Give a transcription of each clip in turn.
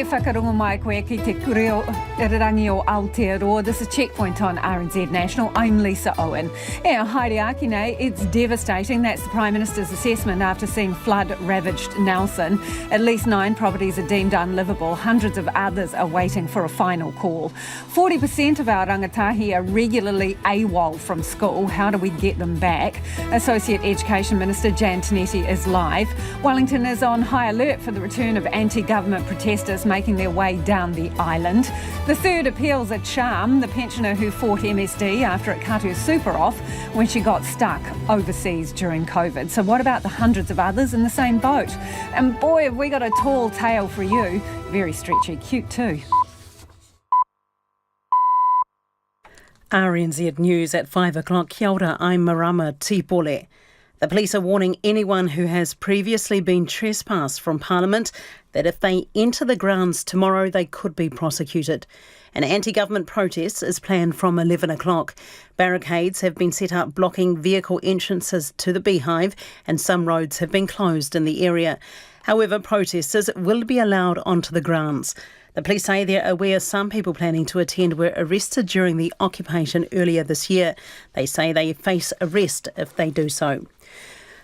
te whakarunga mai koe ki te kureo irirangi o Aotearoa. This is Checkpoint on RNZ National. I'm Lisa Owen. Haere aki nei, it's devastating. That's the Prime Minister's assessment after seeing flood-ravaged Nelson. At least 9 properties are deemed unlivable. Hundreds of others are waiting for a final call. 40% of our rangatahi are regularly AWOL from school. How do we get them back? Associate Education Minister Jan Tinetti is live. Wellington is on high alert for the return of anti-government protesters making their way down the island. The third appeals at Charm, the pensioner who fought MSD after it cut her super off when she got stuck overseas during COVID. So what about the hundreds of others in the same boat? And boy, have we got a tall tale for you. Very stretchy, cute too. RNZ News at 5 o'clock. Kia ora, I'm Marama Tipole. The police are warning anyone who has previously been trespassed from Parliament that if they enter the grounds tomorrow, they could be prosecuted. An anti-government protest is planned from 11 o'clock. Barricades have been set up blocking vehicle entrances to the beehive, and some roads have been closed in the area. However, protesters will be allowed onto the grounds. The police say they're aware some people planning to attend were arrested during the occupation earlier this year. They say they face arrest if they do so.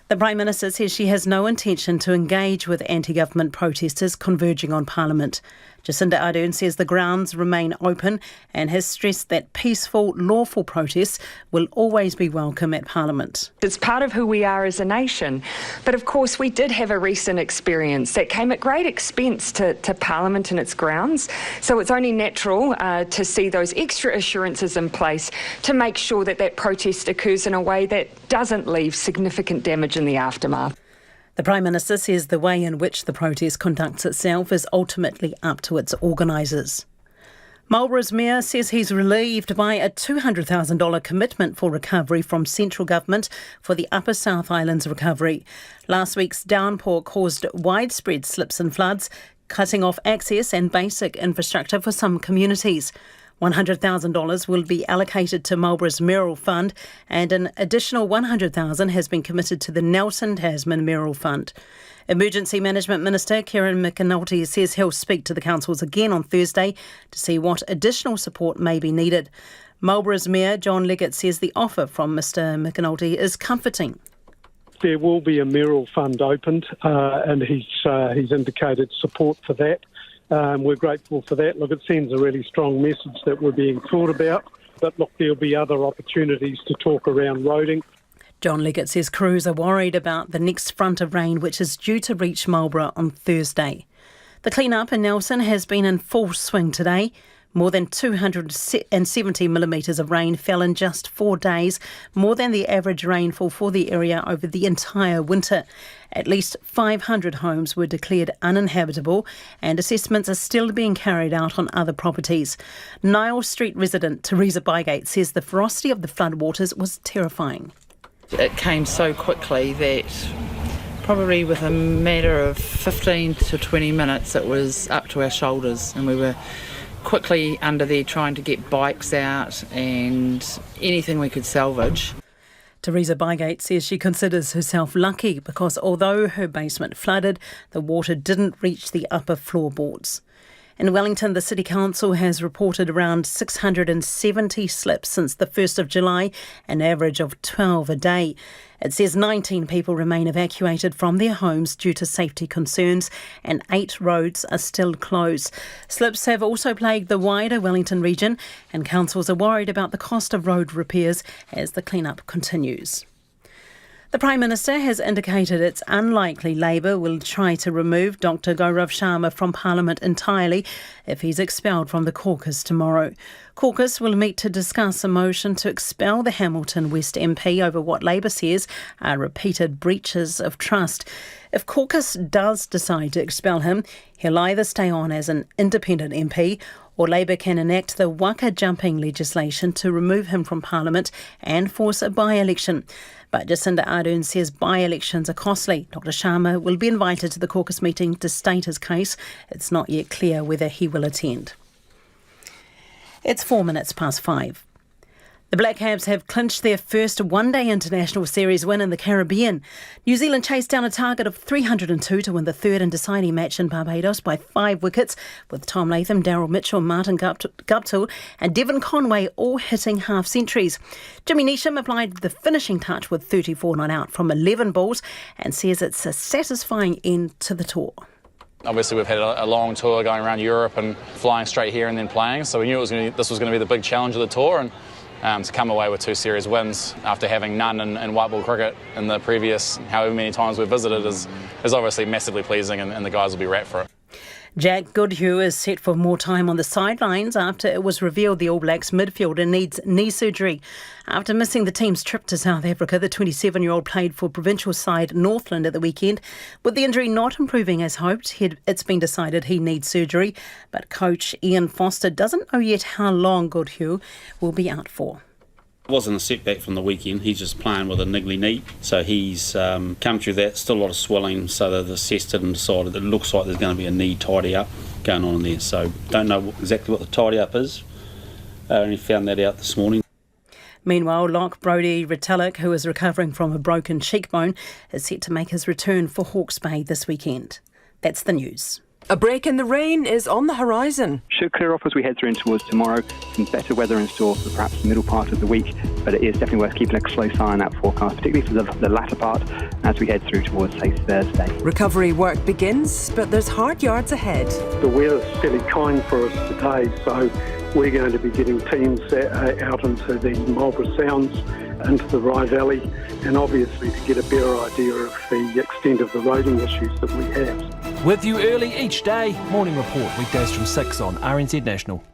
The Prime Minister says she has no intention to engage with anti-government protesters converging on Parliament. Jacinda Ardern says the grounds remain open and has stressed that peaceful, lawful protests will always be welcome at Parliament. It's part of who we are as a nation. But of course, we did have a recent experience that came at great expense to Parliament and its grounds. So it's only natural to see those extra assurances in place to make sure that that protest occurs in a way that doesn't leave significant damage in the aftermath. The Prime Minister says the way in which the protest conducts itself is ultimately up to its organisers. Marlborough's Mayor says he's relieved by a $200,000 commitment for recovery from central government for the Upper South Island's recovery. Last week's downpour caused widespread slips and floods, cutting off access and basic infrastructure for some communities. $100,000 will be allocated to Marlborough's Mayoral Fund, and an additional $100,000 has been committed to the Nelson Tasman Mayoral Fund. Emergency Management Minister Kieran McAnulty says he'll speak to the councils again on Thursday to see what additional support may be needed. Marlborough's Mayor John Leggett says the offer from Mr McAnulty is comforting. There will be a Mayoral Fund opened, and he's indicated support for that. We're grateful for that. Look, it sends a really strong message that we're being thought about. But look, there'll be other opportunities to talk around roading. John Leggett says crews are worried about the next front of rain, which is due to reach Marlborough on Thursday. The clean-up in Nelson has been in full swing today. More than 270 millimetres of rain fell in just 4 days, more than the average rainfall for the area over the entire winter. At least 500 homes were declared uninhabitable, and assessments are still being carried out on other properties. Niles Street resident Teresa Bygate says the ferocity of the floodwaters was terrifying. It came so quickly that probably with a matter of 15 to 20 minutes it was up to our shoulders, and we were quickly under there trying to get bikes out and anything we could salvage. Teresa Bygate says she considers herself lucky because although her basement flooded, the water didn't reach the upper floorboards. In Wellington, the City Council has reported around 670 slips since the 1st of July, an average of 12 a day. It says 19 people remain evacuated from their homes due to safety concerns, and 8 roads are still closed. Slips have also plagued the wider Wellington region, and councils are worried about the cost of road repairs as the clean-up continues. The Prime Minister has indicated it's unlikely Labour will try to remove Dr Gaurav Sharma from Parliament entirely if he's expelled from the caucus tomorrow. Caucus will meet to discuss a motion to expel the Hamilton West MP over what Labour says are repeated breaches of trust. If caucus does decide to expel him, he'll either stay on as an independent MP or Labour can enact the waka jumping legislation to remove him from Parliament and force a by-election. But Jacinda Ardern says by-elections are costly. Dr Sharma will be invited to the caucus meeting to state his case. It's not yet clear whether he will attend. It's 4 minutes past 5. The Black Caps have clinched their first one-day international series win in the Caribbean. New Zealand chased down a target of 302 to win the third and deciding match in Barbados by 5 wickets, with Tom Latham, Daryl Mitchell, Martin Guptill and Devon Conway all hitting half-centuries. Jimmy Neesham applied the finishing touch with 34 not out from 11 balls and says it's a satisfying end to the tour. Obviously, we've had a long tour going around Europe and flying straight here and then playing, so we knew this was going to be the big challenge of the tour, and to come away with 2 series wins after having none in white ball cricket in the previous however many times we've visited is obviously massively pleasing, and the guys will be wrapped for it. Jack Goodhue is set for more time on the sidelines after it was revealed the All Blacks midfielder needs knee surgery. After missing the team's trip to South Africa, the 27-year-old played for provincial side Northland at the weekend. With the injury not improving as hoped, it's been decided he needs surgery, but coach Ian Foster doesn't know yet how long Goodhue will be out for. It wasn't a setback from the weekend. He's just playing with a niggly knee, so he's come through that. Still a lot of swelling, so they've assessed it and decided that it looks like there's going to be a knee tidy up going on in there. So don't know exactly what the tidy up is. I only found that out this morning. Meanwhile, lock Brodie Retallick, who is recovering from a broken cheekbone, is set to make his return for Hawke's Bay this weekend. That's the news. A break in the rain is on the horizon. Should clear off as we head through in towards tomorrow. Some better weather in store for perhaps the middle part of the week, but it is definitely worth keeping a close eye on that forecast, particularly for the latter part as we head through towards, say, Thursday. Recovery work begins, but there's hard yards ahead. The weather's fairly kind for us today, so we're going to be getting teams out into the Marlborough Sounds, into the Rye Valley, and obviously to get a better idea of the extent of the roading issues that we have. With you early each day, Morning Report, weekdays from 6 on RNZ National.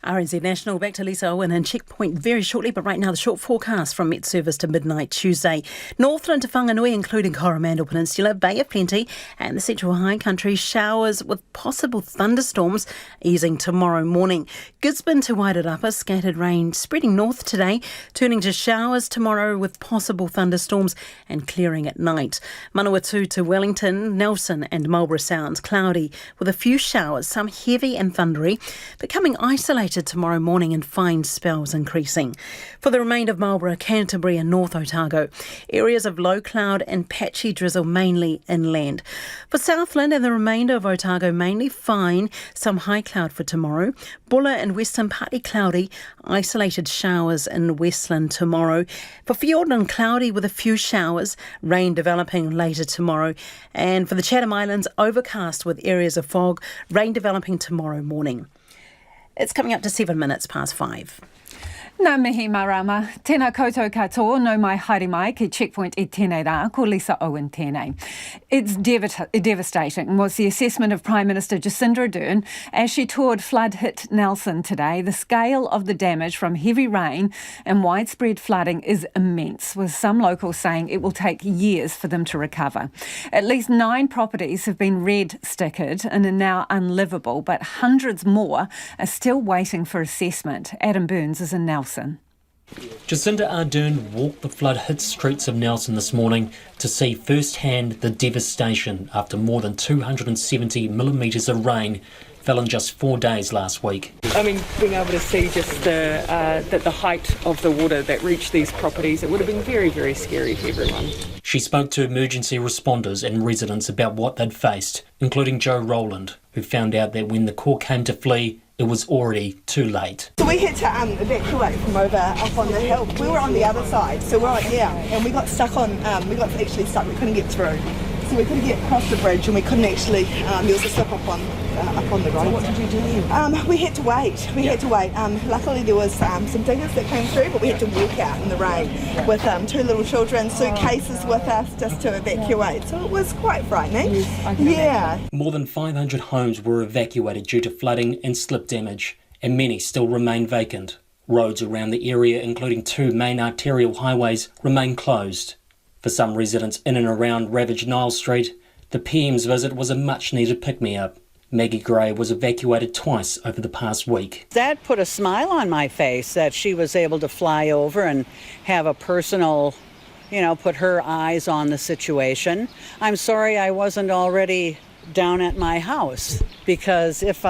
RNZ National, back to Lisa Owen and Checkpoint very shortly, but right now the short forecast from Met Service to midnight Tuesday. Northland to Whanganui, including Coromandel Peninsula, Bay of Plenty and the Central High Country, showers with possible thunderstorms easing tomorrow morning. Gisborne to Wairarapa, scattered rain spreading north today, turning to showers tomorrow with possible thunderstorms and clearing at night. Manawatu to Wellington, Nelson and Marlborough Sounds, cloudy with a few showers, some heavy and thundery, becoming isolated tomorrow morning and fine spells increasing. For the remainder of Marlborough, Canterbury and North Otago, areas of low cloud and patchy drizzle mainly inland. For Southland and the remainder of Otago, mainly fine, some high cloud for tomorrow. Bulla and Western partly cloudy, isolated showers in Westland tomorrow. For Fiordland, cloudy with a few showers, rain developing later tomorrow. And for the Chatham Islands, overcast with areas of fog, rain developing tomorrow morning. It's coming up to 7 minutes past 5. Nā mihi marama, tēnā koutou katoa, no mai haere mai ki Checkpoint e tēnei rā, ko Lisa Owen tēnei. It's devastating was the assessment of Prime Minister Jacinda Ardern as she toured flood-hit Nelson today. The scale of the damage from heavy rain and widespread flooding is immense, with some locals saying it will take years for them to recover. At least 9 properties have been red-stickered and are now unlivable, but hundreds more are still waiting for assessment. Adam Burns is in Nelson. Jacinda Ardern walked the flood-hit streets of Nelson this morning to see firsthand the devastation after more than 270 millimetres of rain fell in just 4 days last week. I mean, being able to see just the height of the water that reached these properties, it would have been very, very scary for everyone. She spoke to emergency responders and residents about what they'd faced, including Joe Rowland, who found out that when the Corps came to flee, it was already too late. So we had to evacuate from over up on the hill. We were on the other side, so we're right here, and we got stuck on, we couldn't get through. So we couldn't get across the bridge, and we couldn't actually, there was a slip up on the road. So what did you do? We had to wait. Luckily there was some diggers that came through, but we had to walk out in the rain with 2 little children, suitcases with us just to evacuate. So it was quite frightening. Yeah. More than 500 homes were evacuated due to flooding and slip damage, and many still remain vacant. Roads around the area, including 2 main arterial highways, remain closed. For some residents in and around ravaged Niles Street, the PM's visit was a much-needed pick-me-up. Maggie Gray was evacuated twice over the past week. That put a smile on my face that she was able to fly over and have a personal, put her eyes on the situation. I'm sorry I wasn't already down at my house, because if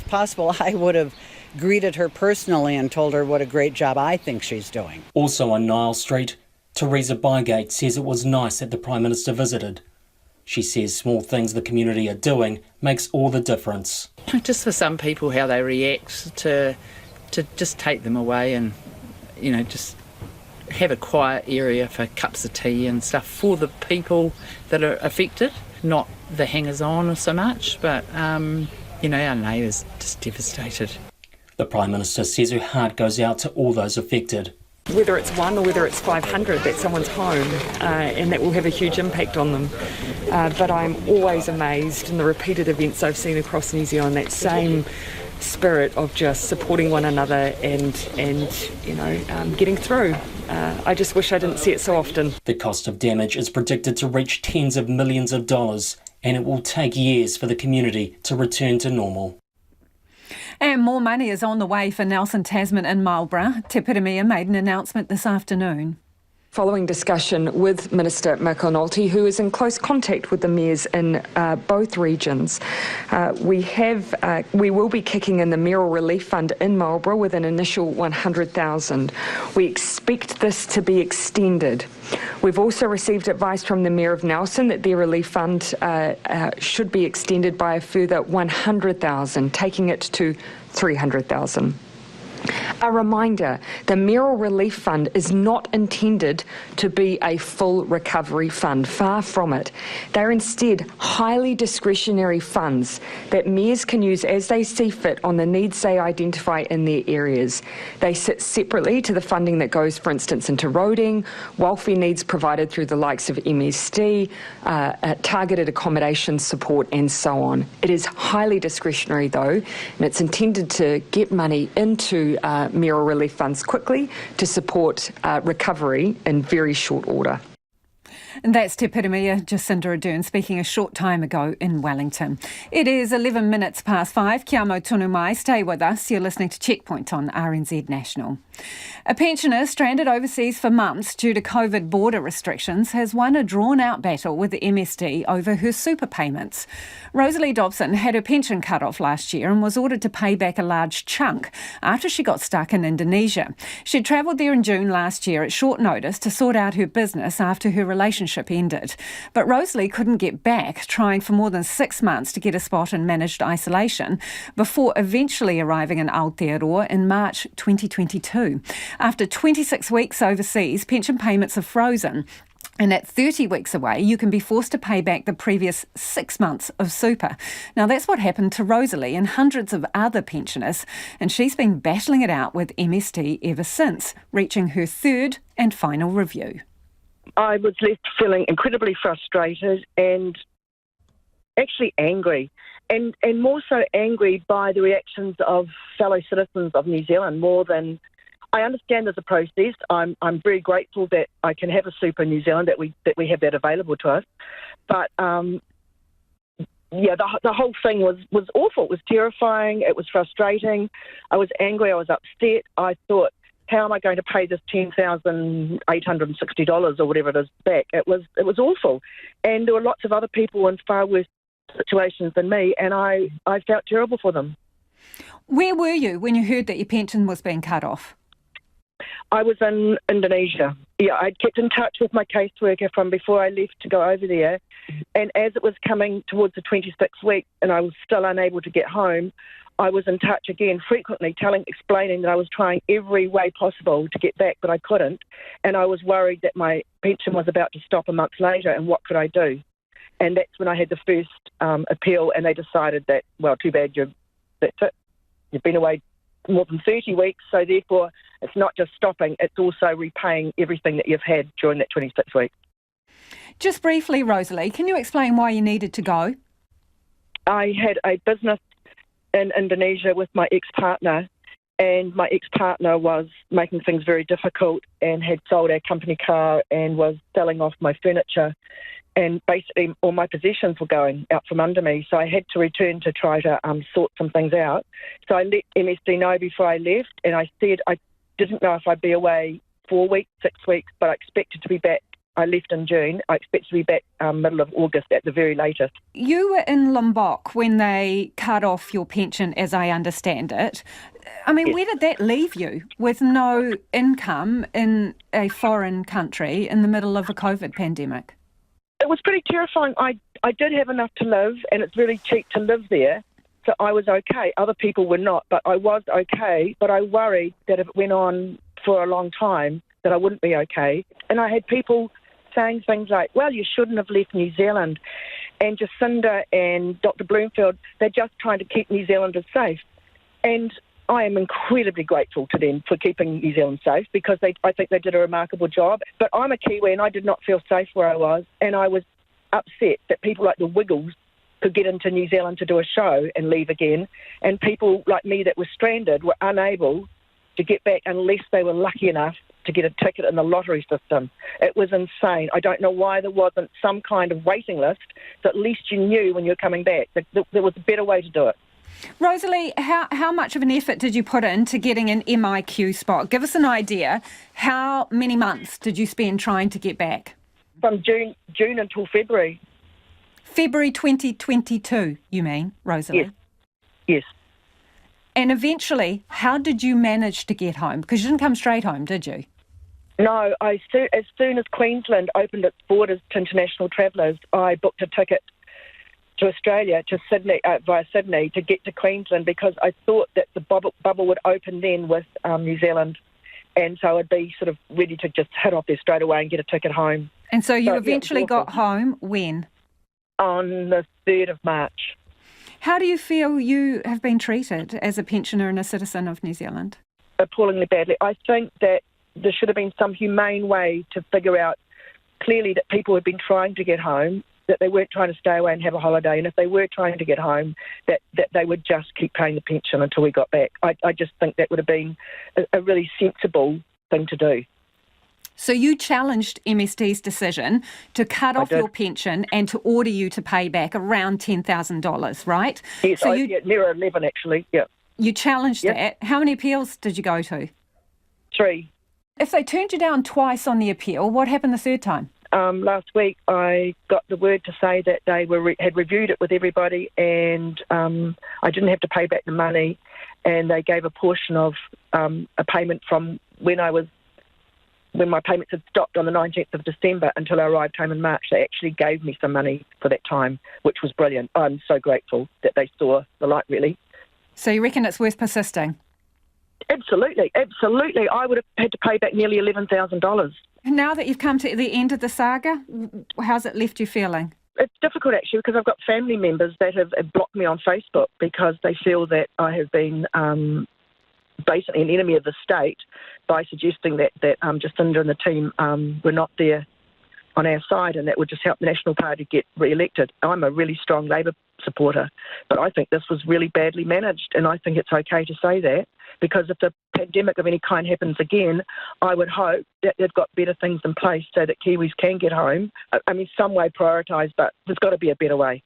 possible I would have greeted her personally and told her what a great job I think she's doing. Also on Niall Street, Teresa Bygate says it was nice that the Prime Minister visited. She says small things the community are doing makes all the difference. Just for some people, how they react to just take them away and, just have a quiet area for cups of tea and stuff for the people that are affected, not the hangers-on so much, but, our neighbours just devastated. The Prime Minister says her heart goes out to all those affected. Whether it's 1 or whether it's 500, that's someone's home, and that will have a huge impact on them. But I'm always amazed in the repeated events I've seen across New Zealand, that same spirit of just supporting one another and getting through. I just wish I didn't see it so often. The cost of damage is predicted to reach tens of millions of dollars, and it will take years for the community to return to normal. And more money is on the way for Nelson Tasman and Marlborough. Te Piramia made an announcement this afternoon. Following discussion with Minister McAnulty, who is in close contact with the mayors in both regions, we will be kicking in the mayoral relief fund in Marlborough with an initial $100,000. We expect this to be extended. We've also received advice from the Mayor of Nelson that their relief fund should be extended by a further $100,000, taking it to $300,000. A reminder, the Mayoral Relief Fund is not intended to be a full recovery fund, far from it. They're instead highly discretionary funds that mayors can use as they see fit on the needs they identify in their areas. They sit separately to the funding that goes, for instance, into roading, welfare needs provided through the likes of MSD, targeted accommodation support and so on. It is highly discretionary though, and it's intended to get money into mayoral relief funds quickly to support recovery in very short order. And that's Te Piramia Jacinda Ardern speaking a short time ago in Wellington. It is 11 minutes past 5. Kia mau tonu mai. Stay with us. You're listening to Checkpoint on RNZ National. A pensioner stranded overseas for months due to COVID border restrictions has won a drawn-out battle with the MSD over her super payments. Rosalie Dobson had her pension cut off last year and was ordered to pay back a large chunk after she got stuck in Indonesia. She'd travelled there in June last year at short notice to sort out her business after her relationship ended. But Rosalie couldn't get back, trying for more than 6 months to get a spot in managed isolation before eventually arriving in Aotearoa in March 2022. After 26 weeks overseas, pension payments are frozen. And at 30 weeks away, you can be forced to pay back the previous 6 months of super. Now, that's what happened to Rosalie and hundreds of other pensioners, and she's been battling it out with MSD ever since, reaching her third and final review. I was left feeling incredibly frustrated and actually angry, and more so angry by the reactions of fellow citizens of New Zealand more than... I understand there's a process. I'm very grateful that I can have a super in New Zealand, that we have that available to us. But the whole thing was awful. It was terrifying. It was frustrating. I was angry. I was upset. I thought, how am I going to pay this $10,860 or whatever it is back? It was awful. And there were lots of other people in far worse situations than me, and I felt terrible for them. Where were you when you heard that your pension was being cut off? I was in Indonesia. Yeah, I'd kept in touch with my caseworker from before I left to go over there. And as it was coming towards the 26 weeks and I was still unable to get home, I was in touch again frequently, explaining that I was trying every way possible to get back, but I couldn't. And I was worried that my pension was about to stop a month later, and what could I do? And that's when I had the first appeal, and they decided that, well, too bad, that's it. You've been away more than 30 weeks, so therefore it's not just stopping, it's also repaying everything that you've had during that 26 weeks. Just briefly, Rosalie, can you explain why you needed to go? I had a business in Indonesia with my ex-partner, and my ex-partner was making things very difficult and had sold our company car and was selling off my furniture, and basically all my possessions were going out from under me. So I had to return to try to sort some things out. So I let MSD know before I left, and I said I didn't know if I'd be away 4 weeks, 6 weeks, but I expected to be back I left in June. I expect to be back middle of August at the very latest. You were in Lombok when they cut off your pension, as I understand it. I mean, Yes. Where did that leave you with no income in a foreign country in the middle of a COVID pandemic? It was pretty terrifying. I did have enough to live, and it's really cheap to live there, so I was okay. Other people were not, but I was okay. But I worried that if it went on for a long time, that I wouldn't be okay. And I had people saying things like, well, you shouldn't have left New Zealand. And Jacinda and Dr. Bloomfield, they're just trying to keep New Zealanders safe. And I am incredibly grateful to them for keeping New Zealand safe, because I think they did a remarkable job. But I'm a Kiwi and I did not feel safe where I was, and I was upset that people like the Wiggles could get into New Zealand to do a show and leave again, and people like me that were stranded were unable to get back unless they were lucky enough to get a ticket in the lottery system. It was insane. I don't know why there wasn't some kind of waiting list, so at least you knew when you were coming back. There was a better way to do it. Rosalie, how much of an effort did you put into getting an MIQ spot? Give us an idea. How many months did you spend trying to get back? From June until February. February 2022, you mean, Rosalie? Yes. And eventually, how did you manage to get home? Because you didn't come straight home, did you? No, as soon as Queensland opened its borders to international travellers, I booked a ticket to Australia, to Sydney, via Sydney, to get to Queensland, because I thought that the bubble would open then with New Zealand, and so I'd be sort of ready to just head off there straight away and get a ticket home. And so you eventually got home when? On the 3rd of March. How do you feel you have been treated as a pensioner and a citizen of New Zealand? Appallingly badly. I think that there should have been some humane way to figure out clearly that people had been trying to get home, that they weren't trying to stay away and have a holiday, and if they were trying to get home, that they would just keep paying the pension until we got back. I just think that would have been a really sensible thing to do. So you challenged MSD's decision to cut off your pension and to order you to pay back around $10,000, right? Yes, so nearer 11 actually, yeah. You challenged that. How many appeals did you go to? 3. If they turned you down twice on the appeal, what happened the third time? Last week I got the word to say that they had reviewed it with everybody, and I didn't have to pay back the money, and they gave a portion of a payment from when my payments had stopped on the 19th of December until I arrived home in March. They actually gave me some money for that time, which was brilliant. I'm so grateful that they saw the light, really. So you reckon it's worth persisting? Absolutely, absolutely. I would have had to pay back nearly $11,000. Now that you've come to the end of the saga, how's it left you feeling? It's difficult, actually, because I've got family members that have blocked me on Facebook because they feel that I have been basically an enemy of the state by suggesting that Jacinda and the team were not there on our side, and that would just help the National Party get re-elected. I'm a really strong Labour supporter, but I think this was really badly managed, and I think it's okay to say that, because if the pandemic of any kind happens again, I would hope that they've got better things in place so that Kiwis can get home. I mean, some way prioritised, but there's got to be a better way.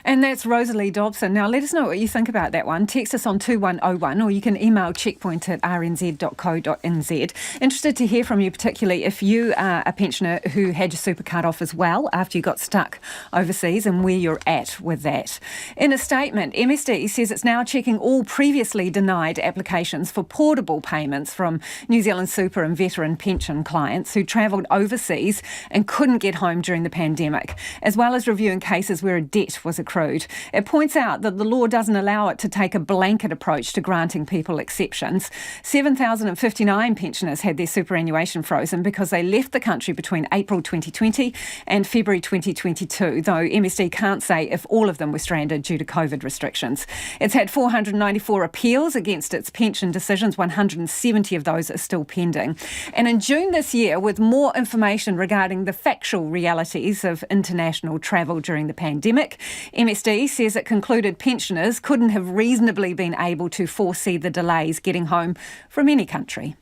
And that's Rosalie Dobson. Now, let us know what you think about that one. Text us on 2101, or you can email checkpoint@rnz.co.nz. Interested to hear from you, particularly if you are a pensioner who had your super cut off as well after you got stuck overseas, and where you're at with that. In a statement, MSD says it's now checking all previously denied applications for portable payments from New Zealand super and veteran pension clients who travelled overseas and couldn't get home during the pandemic, as well as reviewing cases where a debt was accrued. It points out that the law doesn't allow it to take a blanket approach to granting people exceptions. 7,059 pensioners had their superannuation frozen because they left the country between April 2020 and February 2022, though MSD can't say if all of them were stranded due to COVID restrictions. It's had 494 appeals against its pension decisions. 170 of those are still pending. And in June this year, with more information regarding the factual realities of international travel during the pandemic, MSD says it concluded pensioners couldn't have reasonably been able to foresee the delays getting home from any country.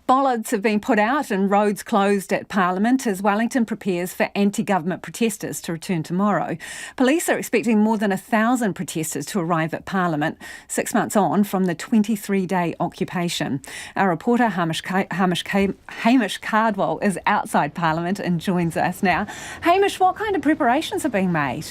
Bollards have been put out and roads closed at Parliament as Wellington prepares for anti-government protesters to return tomorrow. Police are expecting more than 1,000 protesters to arrive at Parliament 6 months on from the 23-day occupation. Our reporter Hamish Cardwell is outside Parliament and joins us now. Hamish, what kind of preparations are being made?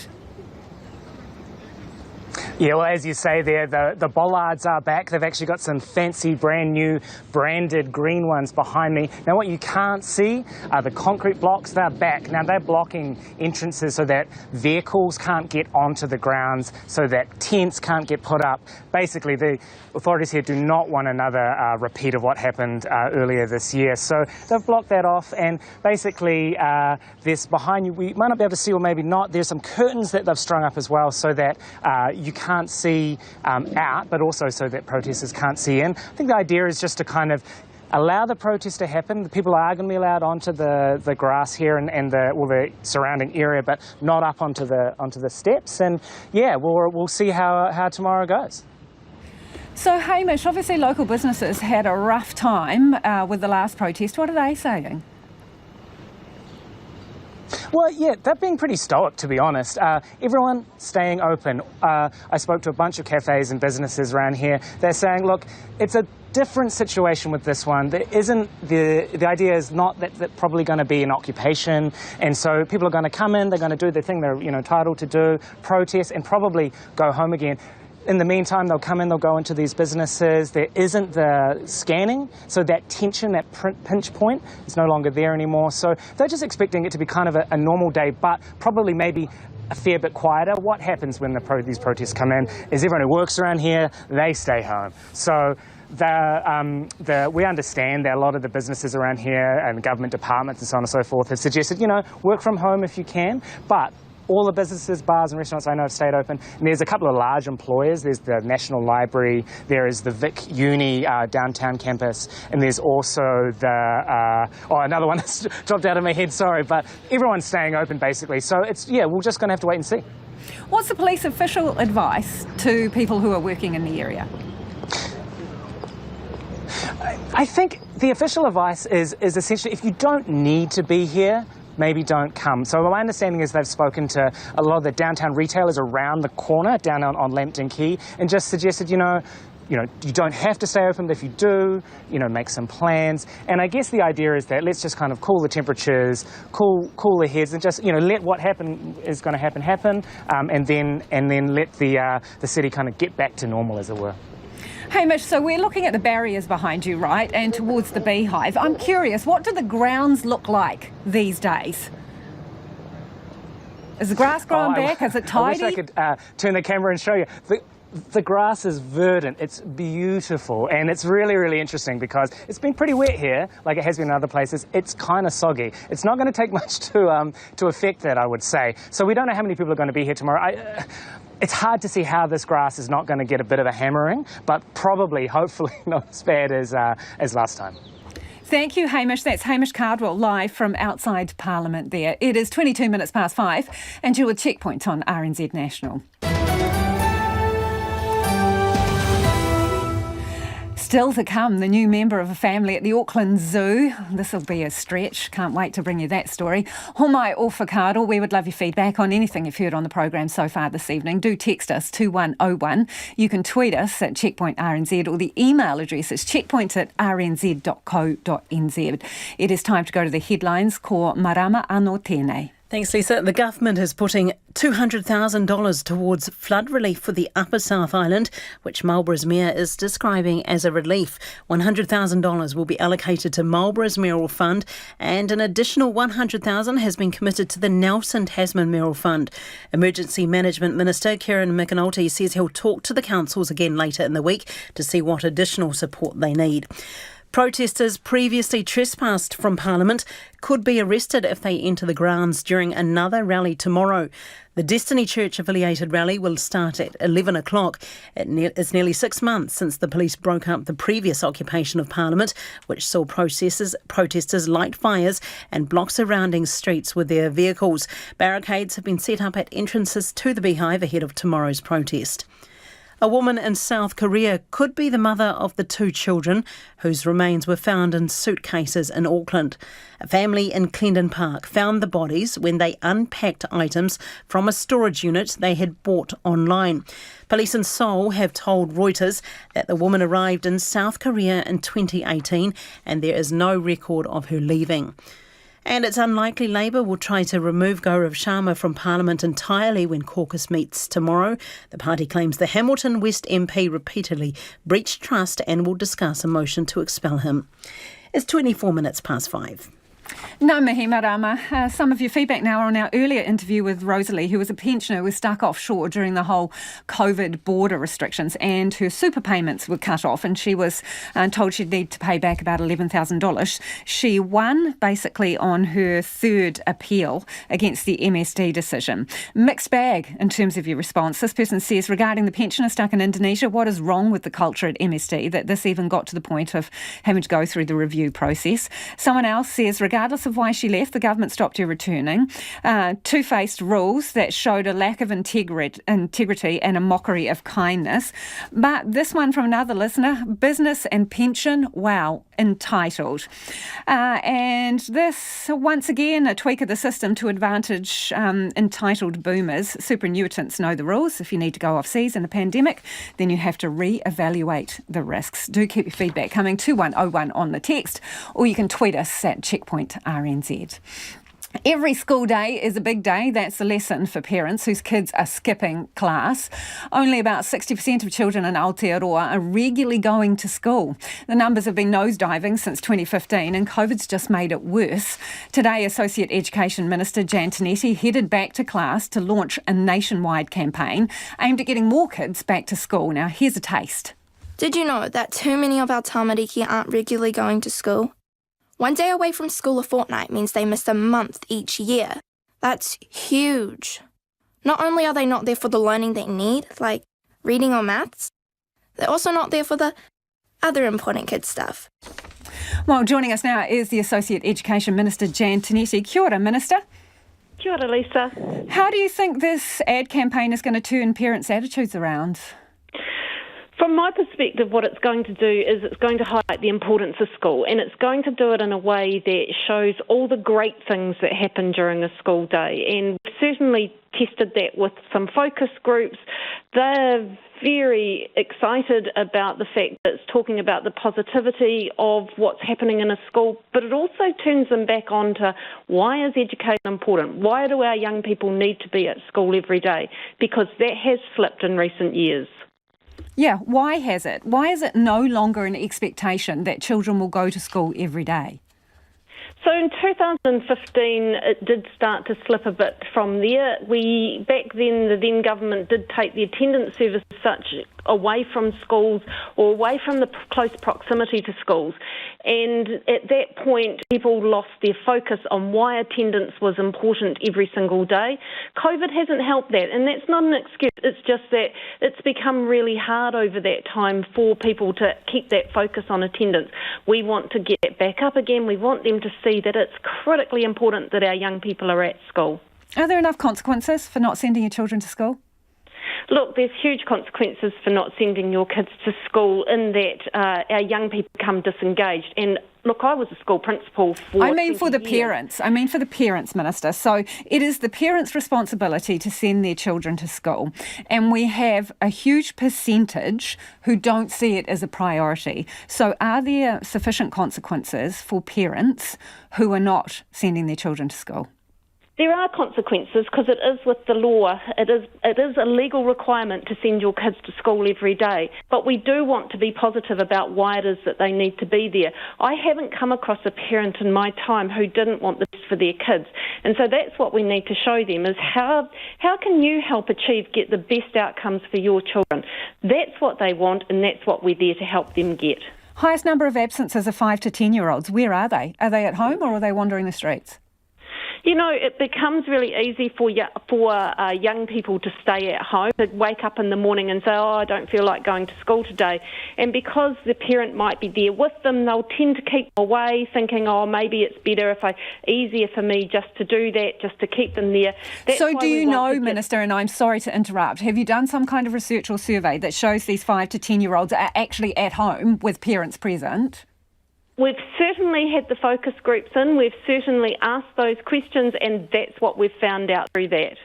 Yeah, well, as you say there, the bollards are back. They've actually got some fancy brand new branded green ones behind me. Now, what you can't see are the concrete blocks. They're back. Now, they're blocking entrances so that vehicles can't get onto the grounds, so that tents can't get put up. Basically, the authorities here do not want another repeat of what happened earlier this year. So they've blocked that off, and basically this behind you, we might not be able to see, or maybe not, there's some curtains that they've strung up as well so that you can't see out, but also so that protesters can't see in. I think the idea is just to kind of allow the protest to happen. The people are going to be allowed onto the grass here and the surrounding area, but not up onto the steps. And yeah, we'll see how tomorrow goes. So Hamish, obviously local businesses had a rough time with the last protest. What are they saying? Well, yeah, they're being pretty stoic, to be honest. Everyone staying open. I spoke to a bunch of cafes and businesses around here. They're saying, look, it's a different situation with this one. There isn't the idea is not that probably going to be an occupation, and so people are going to come in, they're going to do the thing they're entitled to do, protest, and probably go home again. In the meantime, they'll come in, they'll go into these businesses. There isn't the scanning, so that tension, that pinch point is no longer there anymore. So they're just expecting it to be kind of a normal day, but probably maybe a fair bit quieter. What happens when these protests come in is everyone who works around here, they stay home. So we understand that a lot of the businesses around here and government departments and so on and so forth have suggested, work from home if you can, but all the businesses, bars and restaurants I know have stayed open. And there's a couple of large employers. There's the National Library, there is the Vic Uni downtown campus, and there's also another one that's dropped out of my head, sorry, but everyone's staying open basically. So we're just going to have to wait and see. What's the police official advice to people who are working in the area? I think the official advice is essentially if you don't need to be here, maybe don't come. So my understanding is they've spoken to a lot of the downtown retailers around the corner, down on Lambton Quay, and just suggested, you don't have to stay open, but if you do, make some plans. And I guess the idea is that let's just kind of cool the temperatures, cool the heads, and just, let what is going to happen, and then let the city kind of get back to normal, as it were. Hamish, so we're looking at the barriers behind you, right, and towards the beehive. I'm curious, what do the grounds look like these days? Is the grass growing back? Is it tidy? I wish I could turn the camera and show you. The grass is verdant, it's beautiful, and it's really, really interesting because it's been pretty wet here, like it has been in other places. It's kind of soggy. It's not going to take much to affect that, I would say. So we don't know how many people are going to be here tomorrow. It's hard to see how this grass is not going to get a bit of a hammering, but probably, hopefully, not as bad as last time. Thank you, Hamish. That's Hamish Cardwell live from outside Parliament there. It is 22 minutes past 5 and you're with Checkpoint on RNZ National. Still to come, the new member of a family at the Auckland Zoo. This will be a stretch. Can't wait to bring you that story. Homai o whakaaro, we would love your feedback on anything you've heard on the program so far this evening. Do text us 2101. You can tweet us at Checkpoint RNZ, or the email address is checkpoint@rnz.co.nz. It is time to go to the headlines. Ko marama anō tēnei. Thanks, Lisa. The government is putting $200,000 towards flood relief for the Upper South Island, which Marlborough's Mayor is describing as a relief. $100,000 will be allocated to Marlborough's Mayoral Fund, and an additional $100,000 has been committed to the Nelson Tasman Mayoral Fund. Emergency Management Minister Kieran McAnulty says he'll talk to the councils again later in the week to see what additional support they need. Protesters previously trespassed from Parliament could be arrested if they enter the grounds during another rally tomorrow. The Destiny Church-affiliated rally will start at 11 o'clock. It's nearly 6 months since the police broke up the previous occupation of Parliament, which saw protesters light fires and block surrounding streets with their vehicles. Barricades have been set up at entrances to the beehive ahead of tomorrow's protest. A woman in South Korea could be the mother of the 2 children whose remains were found in suitcases in Auckland. A family in Clendon Park found the bodies when they unpacked items from a storage unit they had bought online. Police in Seoul have told Reuters that the woman arrived in South Korea in 2018 and there is no record of her leaving. And it's unlikely Labour will try to remove Gaurav Sharma from Parliament entirely when caucus meets tomorrow. The party claims the Hamilton West MP repeatedly breached trust and will discuss a motion to expel him. It's 24 minutes past 5. Ngā mihi marama. Some of your feedback now on our earlier interview with Rosalie, who was a pensioner who was stuck offshore during the whole COVID border restrictions, and her super payments were cut off and she was told she'd need to pay back about $11,000. She won basically on her third appeal against the MSD decision. Mixed bag in terms of your response. This person says, regarding the pensioner stuck in Indonesia, what is wrong with the culture at MSD that this even got to the point of having to go through the review process? Someone else says, regardless of why she left, the government stopped her returning. Two-faced rules that showed a lack of integrity and a mockery of kindness. But this one from another listener, business and pension, wow, entitled. And this, once again, a tweak of the system to advantage entitled boomers. Superannuitants know the rules. If you need to go off seas in a pandemic, then you have to re-evaluate the risks. Do keep your feedback coming, 2101 on the text, or you can tweet us at Checkpoint RNZ. Every school day is a big day. That's the lesson for parents whose kids are skipping class. Only about 60% of children in Aotearoa are regularly going to school. The numbers have been nosediving since 2015 and COVID's just made it worse. Today, Associate Education Minister Jacinda headed back to class to launch a nationwide campaign aimed at getting more kids back to school. Now, here's a taste. Did you know that too many of our tamariki aren't regularly going to school? 1 day away from school a fortnight means they missed a month each year. That's huge. Not only are they not there for the learning they need, like reading or maths, they're also not there for the other important kid stuff. Well, joining us now is the Associate Education Minister, Jacinda. Kia ora, Minister. Kia ora, Lisa. How do you think this ad campaign is going to turn parents' attitudes around? From my perspective, what it's going to do is it's going to highlight the importance of school, and it's going to do it in a way that shows all the great things that happen during a school day. And we've certainly tested that with some focus groups. They're very excited about the fact that it's talking about the positivity of what's happening in a school, but it also turns them back on to why is education important? Why do our young people need to be at school every day? Because that has slipped in recent years. Yeah, why has it? Why is it no longer an expectation that children will go to school every day? So in 2015, it did start to slip a bit from there. Back then, the then government did take the attendance service as such away from schools or away from the close proximity to schools. And at that point, people lost their focus on why attendance was important every single day. COVID hasn't helped that, and that's not an excuse. It's just that it's become really hard over that time for people to keep that focus on attendance. We want to get it back up again. We want them to see that it's critically important that our young people are at school. Are there enough consequences for not sending your children to school? Look, there's huge consequences for not sending your kids to school in that our young people become disengaged. And look, I was a school principal for I mean for the years. parents. I mean for the parents, Minister. So it is the parents' responsibility to send their children to school. And we have a huge percentage who don't see it as a priority. So are there sufficient consequences for parents who are not sending their children to school? There are consequences because it is with the law. It is a legal requirement to send your kids to school every day. But we do want to be positive about why it is that they need to be there. I haven't come across a parent in my time who didn't want the best for their kids. And so that's what we need to show them is how can you help get the best outcomes for your children? That's what they want and that's what we're there to help them get. Highest number of absences are 5 to 10-year-olds. Where are they? Are they at home or are they wandering the streets? You know, it becomes really easy for young people to stay at home, to wake up in the morning and say, I don't feel like going to school today. And because the parent might be there with them, they'll tend to keep away, thinking, maybe it's easier for me just to do that, just to keep them there. So do you know, Minister, and I'm sorry to interrupt, have you done some kind of research or survey that shows these 5 to 10-year-olds are actually at home with parents present? We've certainly had the focus groups in, we've certainly asked those questions, and that's what we've found out through that.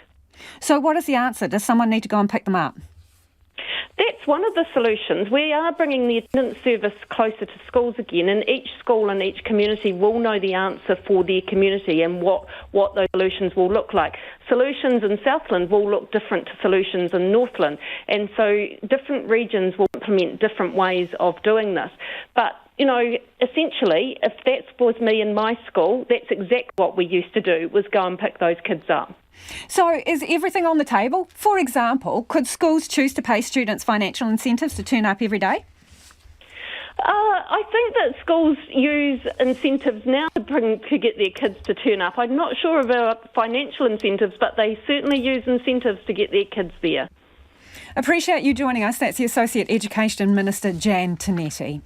So what is the answer? Does someone need to go and pick them up? That's one of the solutions. We are bringing the attendance service closer to schools again, and each school and each community will know the answer for their community and what those solutions will look like. Solutions in Southland will look different to solutions in Northland, and so different regions will implement different ways of doing this. But you know, essentially, if that was me in my school, that's exactly what we used to do, was go and pick those kids up. So is everything on the table? For example, could schools choose to pay students financial incentives to turn up every day? I think that schools use incentives now to get their kids to turn up. I'm not sure about financial incentives, but they certainly use incentives to get their kids there. Appreciate you joining us. That's the Associate Education Minister, Jan Tinetti.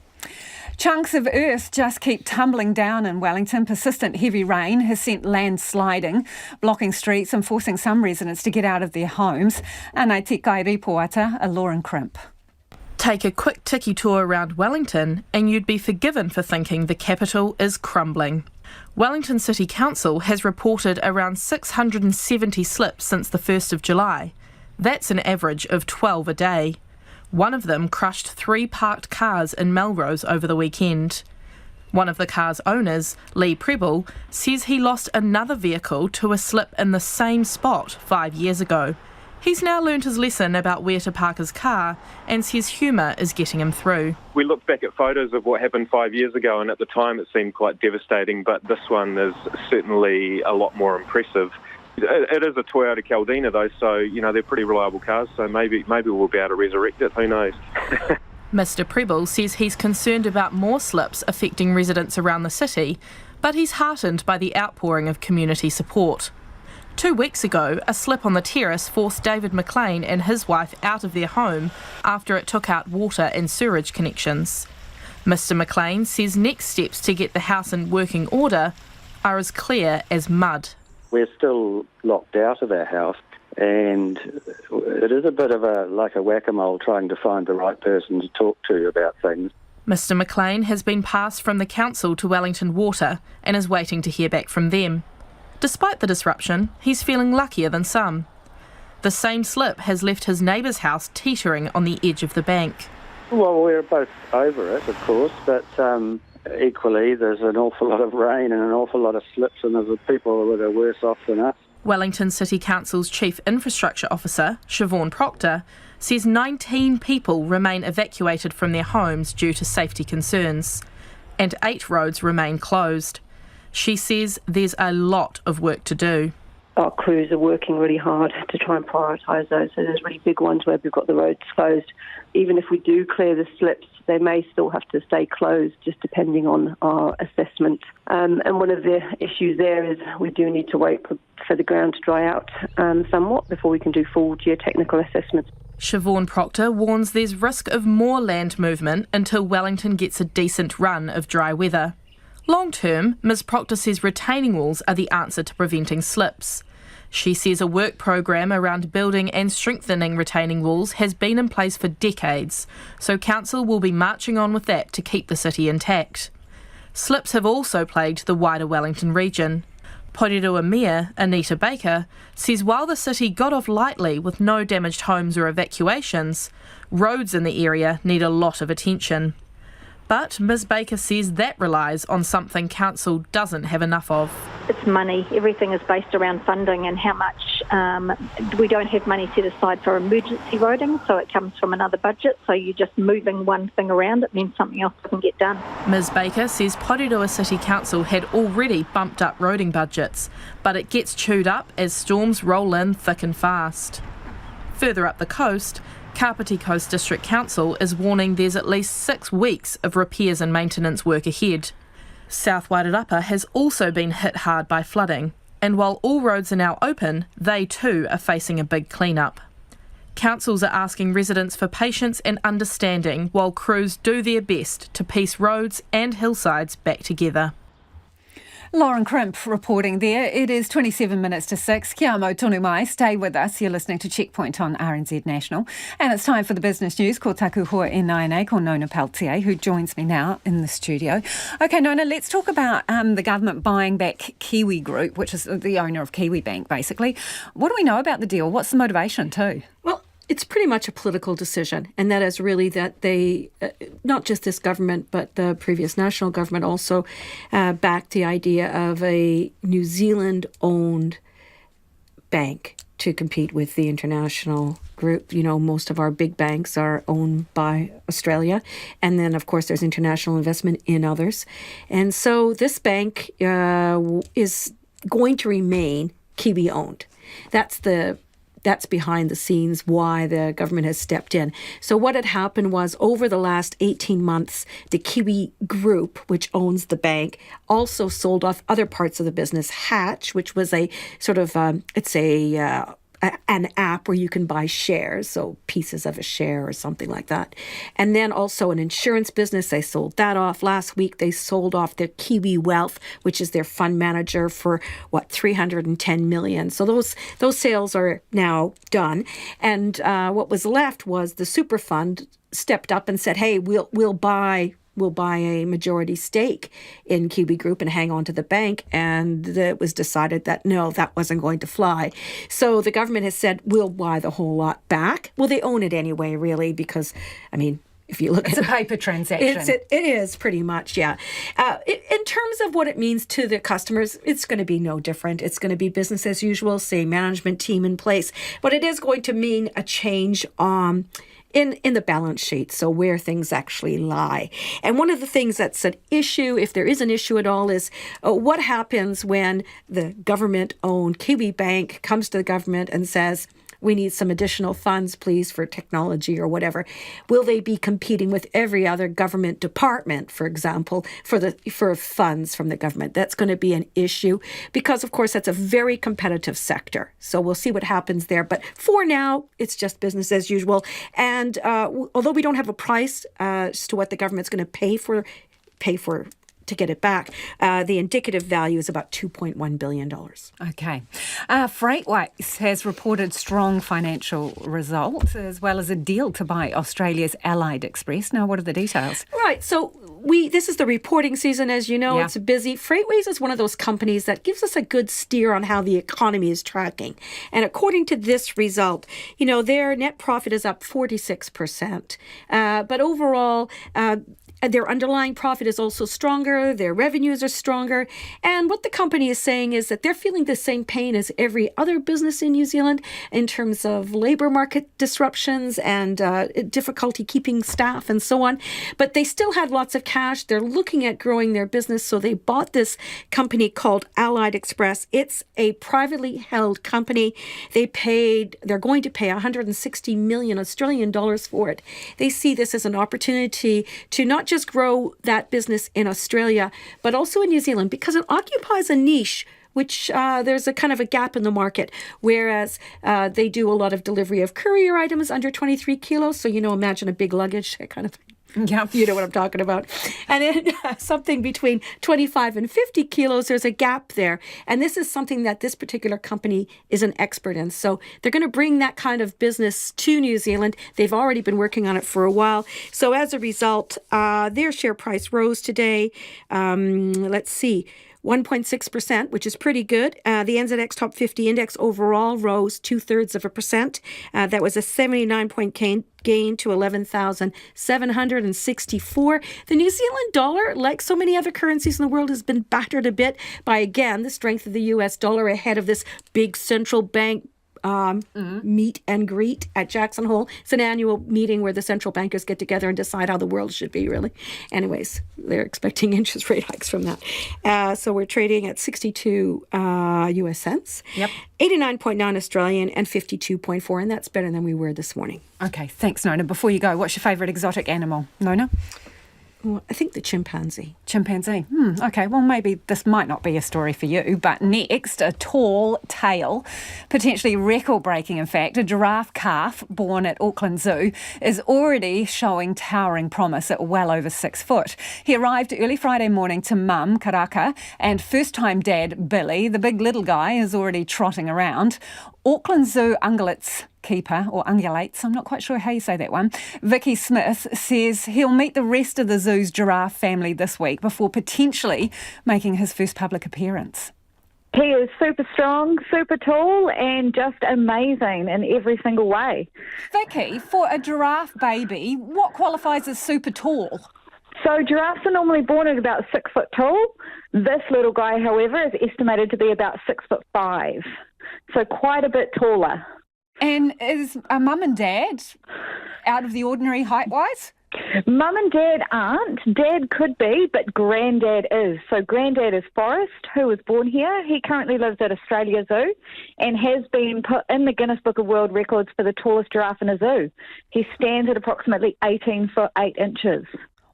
Chunks of earth just keep tumbling down in Wellington. Persistent heavy rain has sent landsliding, blocking streets and forcing some residents to get out of their homes. Anei te kai ripoata, Lauren Crimp. Take a quick tiki tour around Wellington and you'd be forgiven for thinking the capital is crumbling. Wellington City Council has reported around 670 slips since the 1st of July. That's an average of 12 a day. One of them crushed 3 parked cars in Melrose over the weekend. One of the car's owners, Lee Preble, says he lost another vehicle to a slip in the same spot 5 years ago. He's now learned his lesson about where to park his car and says humour is getting him through. We looked back at photos of what happened 5 years ago, and at the time it seemed quite devastating, but this one is certainly a lot more impressive. It is a Toyota Caldina though, so they're pretty reliable cars, so maybe we'll be able to resurrect it, who knows. Mr Preble says he's concerned about more slips affecting residents around the city, but he's heartened by the outpouring of community support. 2 weeks ago, a slip on the terrace forced David McLean and his wife out of their home after it took out water and sewerage connections. Mr McLean says next steps to get the house in working order are as clear as mud. We're still locked out of our house, and it is a bit of a whack-a-mole trying to find the right person to talk to about things. Mr McLean has been passed from the council to Wellington Water and is waiting to hear back from them. Despite the disruption, he's feeling luckier than some. The same slip has left his neighbour's house teetering on the edge of the bank. Well, we're both over it, of course, but equally there's an awful lot of rain and an awful lot of slips, and there's people that are worse off than us. Wellington City Council's Chief Infrastructure Officer, Siobhan Proctor, says 19 people remain evacuated from their homes due to safety concerns, and 8 roads remain closed. She says there's a lot of work to do. Our crews are working really hard to try and prioritise those. So there's really big ones where we've got the roads closed. Even if we do clear the slips, they may still have to stay closed, just depending on our assessment. And one of the issues there is we do need to wait for the ground to dry out somewhat before we can do full geotechnical assessments. Siobhan Proctor warns there's risk of more land movement until Wellington gets a decent run of dry weather. Long term, Ms Proctor says retaining walls are the answer to preventing slips. She says a work program around building and strengthening retaining walls has been in place for decades, so council will be marching on with that to keep the city intact. Slips have also plagued the wider Wellington region. Porirua Mayor Anita Baker says while the city got off lightly with no damaged homes or evacuations, roads in the area need a lot of attention. But Ms Baker says that relies on something council doesn't have enough of. It's money. Everything is based around funding and how much. We don't have money set aside for emergency roading, so it comes from another budget. So you're just moving one thing around. It means something else doesn't get done. Ms Baker says Porirua City Council had already bumped up roading budgets, but it gets chewed up as storms roll in thick and fast. Further up the coast, Kapiti Coast District Council is warning there's at least 6 weeks of repairs and maintenance work ahead. South Wairarapa has also been hit hard by flooding, And while all roads are now open, they too are facing a big clean-up. Councils are asking residents for patience and understanding while crews do their best to piece roads and hillsides back together. Lauren Crimp reporting there. It is 27 minutes to 6. Kia mau tonu mai. Stay with us. You're listening to Checkpoint on RNZ National. And it's time for the business news. Ko taku hoa e nai ko Nona Peltier, who joins me now in the studio. OK, Nona, let's talk about the government buying back Kiwi Group, which is the owner of Kiwi Bank, basically. What do we know about the deal? What's the motivation too? Well, it's pretty much a political decision, and that is really that they, not just this government, but the previous national government also backed the idea of a New Zealand-owned bank to compete with the international group. You know, most of our big banks are owned by Australia, and then, of course, there's international investment in others. And so this bank is going to remain Kiwi-owned. That's behind the scenes why the government has stepped in. So what had happened was over the last 18 months, the Kiwi Group, which owns the bank, also sold off other parts of the business. Hatch, which was a sort of, an app where you can buy shares, so pieces of a share or something like that. And then also an insurance business, they sold that off. Last week, they sold off their Kiwi Wealth, which is their fund manager, for, $310 million. So those sales are now done. And what was left was the super fund stepped up and said, hey, we'll buy a majority stake in Kiwi Group and hang on to the bank. And it was decided that, no, that wasn't going to fly. So the government has said, we'll buy the whole lot back. Well, they own it anyway, really, because, if you look it's a paper transaction. It is pretty much, yeah. In terms of what it means to the customers, it's going to be no different. It's going to be business as usual, same management team in place. But it is going to mean a change in the balance sheet, so where things actually lie. And one of the things that's an issue, if there is an issue at all, is what happens when the government-owned Kiwi Bank comes to the government and says, we need some additional funds, please, for technology or whatever. Will they be competing with every other government department, for example, for funds from the government? That's going to be an issue because, of course, that's a very competitive sector. So we'll see what happens there. But for now, it's just business as usual. And although we don't have a price as to what the government's going to pay for to get it back, the indicative value is about $2.1 billion. Okay. Freightways has reported strong financial results as well as a deal to buy Australia's Allied Express. Now, what are the details? Right. So this is the reporting season, as you know. Yeah. It's busy. Freightways is one of those companies that gives us a good steer on how the economy is tracking. And according to this result, their net profit is up 46%. But overall, their underlying profit is also stronger. Their revenues are stronger. And what the company is saying is that they're feeling the same pain as every other business in New Zealand in terms of labor market disruptions and difficulty keeping staff and so on. But they still had lots of cash. They're looking at growing their business. So they bought this company called Allied Express. It's a privately held company. They're going to pay 160 million Australian dollars for it. They see this as an opportunity to not just grow that business in Australia, but also in New Zealand, because it occupies a niche which there's a kind of a gap in the market, whereas they do a lot of delivery of courier items under 23 kilos. So, imagine a big luggage kind of thing. Yeah. You know what I'm talking about. And then something between 25 and 50 kilos, there's a gap there. And this is something that this particular company is an expert in. So they're going to bring that kind of business to New Zealand. They've already been working on it for a while. So as a result, their share price rose today. Let's see. 1.6%, which is pretty good. The NZX Top 50 Index overall rose 0.2%. That was a 79-point gain to 11,764. The New Zealand dollar, like so many other currencies in the world, has been battered a bit by, again, the strength of the US dollar ahead of this big central bank meet and greet at Jackson Hole. It's an annual meeting where the central bankers get together and decide how the world should be, really. Anyways, they're expecting interest rate hikes from that. So we're trading at 62 US cents. Yep. 89.9 Australian and 52.4, and that's better than we were this morning. Okay, thanks, Nona. Before you go, what's your favourite exotic animal? Nona? Well, I think the chimpanzee. Chimpanzee. Okay, well, maybe this might not be a story for you, but next, a tall tale, potentially record-breaking, in fact, a giraffe calf born at Auckland Zoo is already showing towering promise at well over 6 foot. He arrived early Friday morning to mum, Karaka, and first-time dad, Billy. The big little guy is already trotting around. Auckland Zoo ungulates keeper, or ungulates, I'm not quite sure how you say that one, Vicky Smith says he'll meet the rest of the zoo's giraffe family this week before potentially making his first public appearance. He is super strong, super tall, and just amazing in every single way. Vicky, for a giraffe baby, what qualifies as super tall? So giraffes are normally born at about 6 foot tall. This little guy, however, is estimated to be about 6'5", so quite a bit taller. And is a mum and dad out of the ordinary height-wise? Mum and dad aren't. Dad could be, but granddad is. So granddad is Forrest, who was born here. He currently lives at Australia Zoo and has been put in the Guinness Book of World Records for the tallest giraffe in a zoo. He stands at approximately 18 foot 8 inches.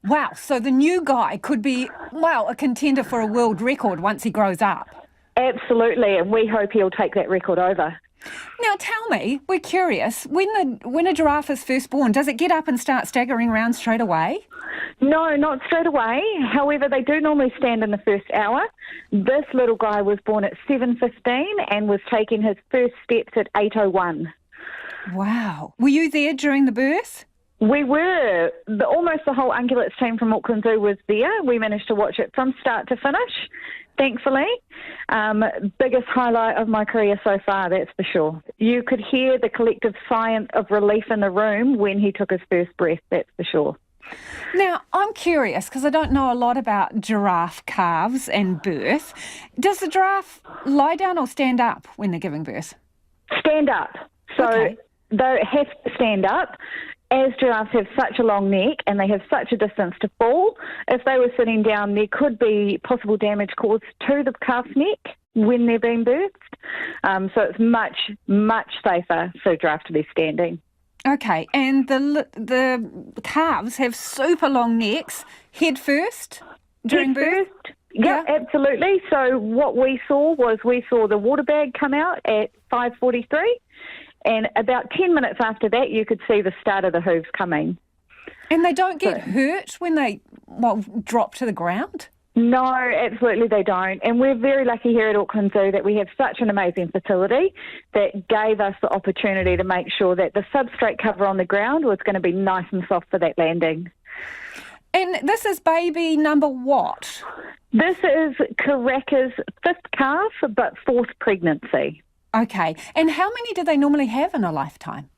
Wow, so the new guy could be, well, a contender for a world record once he grows up. Absolutely, and we hope he'll take that record over. Now tell me, we're curious, when a giraffe is first born, does it get up and start staggering around straight away? No, not straight away. However, they do normally stand in the first hour. This little guy was born at 7:15 and was taking his first steps at 8:01. Wow. Were you there during the birth? We were. Almost the whole ungulates team from Auckland Zoo was there. We managed to watch it from start to finish, thankfully. Biggest highlight of my career so far, that's for sure. You could hear the collective sigh of relief in the room when he took his first breath, that's for sure. Now, I'm curious, because I don't know a lot about giraffe calves and birth. Does the giraffe lie down or stand up when they're giving birth? Stand up. So they have to stand up. As giraffes have such a long neck and they have such a distance to fall, if they were sitting down, there could be possible damage caused to the calf's neck when they're being birthed. So it's much, much safer for a giraffe to be standing. Okay, and the calves have super long necks, head first during birth? Yeah, absolutely. So what we saw the water bag come out at 5:43. And about 10 minutes after that, you could see the start of the hooves coming. And they don't get hurt when they, drop to the ground? No, absolutely they don't. And we're very lucky here at Auckland Zoo that we have such an amazing facility that gave us the opportunity to make sure that the substrate cover on the ground was going to be nice and soft for that landing. And this is baby number what? This is Karaka's 5th calf, but 4th pregnancy. Okay. And how many do they normally have in a lifetime?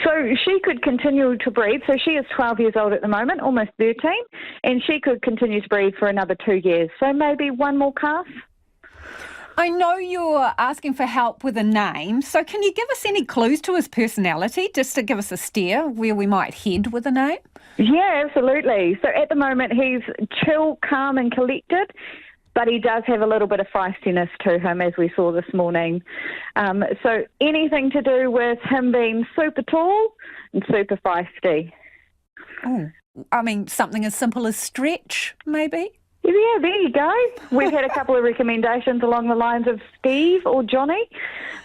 So she could continue to breed. So she is 12 years old at the moment, almost 13, and she could continue to breed for another 2 years. So maybe one more calf. I know you're asking for help with a name, so can you give us any clues to his personality, just to give us a steer where we might head with a name? Yeah, absolutely. So at the moment he's chill, calm and collected. But he does have a little bit of feistiness to him, as we saw this morning. So anything to do with him being super tall and super feisty. Oh, I mean, something as simple as Stretch, maybe? Yeah, there you go. We've had a couple of recommendations along the lines of Steve or Johnny.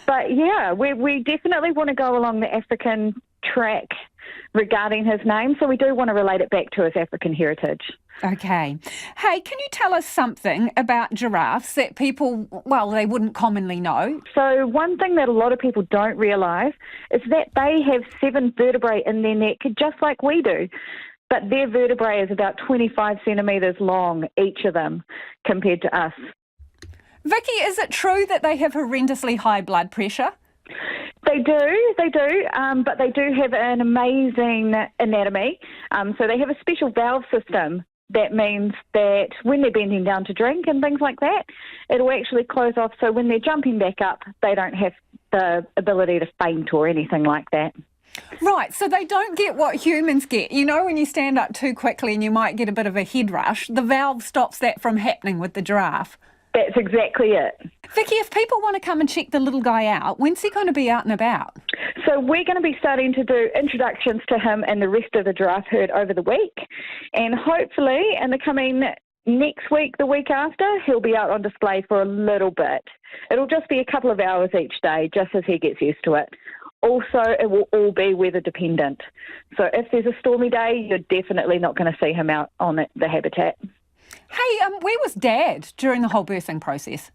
But yeah, we definitely want to go along the African track regarding his name, so we do want to relate it back to his African heritage. Okay. Hey, can you tell us something about giraffes that people, they wouldn't commonly know? So one thing that a lot of people don't realise is that they have 7 vertebrae in their neck, just like we do. But their vertebrae is about 25 centimetres long, each of them, compared to us. Vicky, is it true that they have horrendously high blood pressure? They do, but they do have an amazing anatomy. So they have a special valve system. That means that when they're bending down to drink and things like that, it'll actually close off. So when they're jumping back up, they don't have the ability to faint or anything like that. Right, so they don't get what humans get. You know, when you stand up too quickly and you might get a bit of a head rush, the valve stops that from happening with the giraffe. That's exactly it. Vicky, if people want to come and check the little guy out, when's he going to be out and about? So we're going to be starting to do introductions to him and the rest of the giraffe herd over the week. And hopefully in the coming next week, the week after, he'll be out on display for a little bit. It'll just be a couple of hours each day, just as he gets used to it. Also, it will all be weather dependent. So if there's a stormy day, you're definitely not going to see him out on the habitat. Hey, where was Dad during the whole birthing process?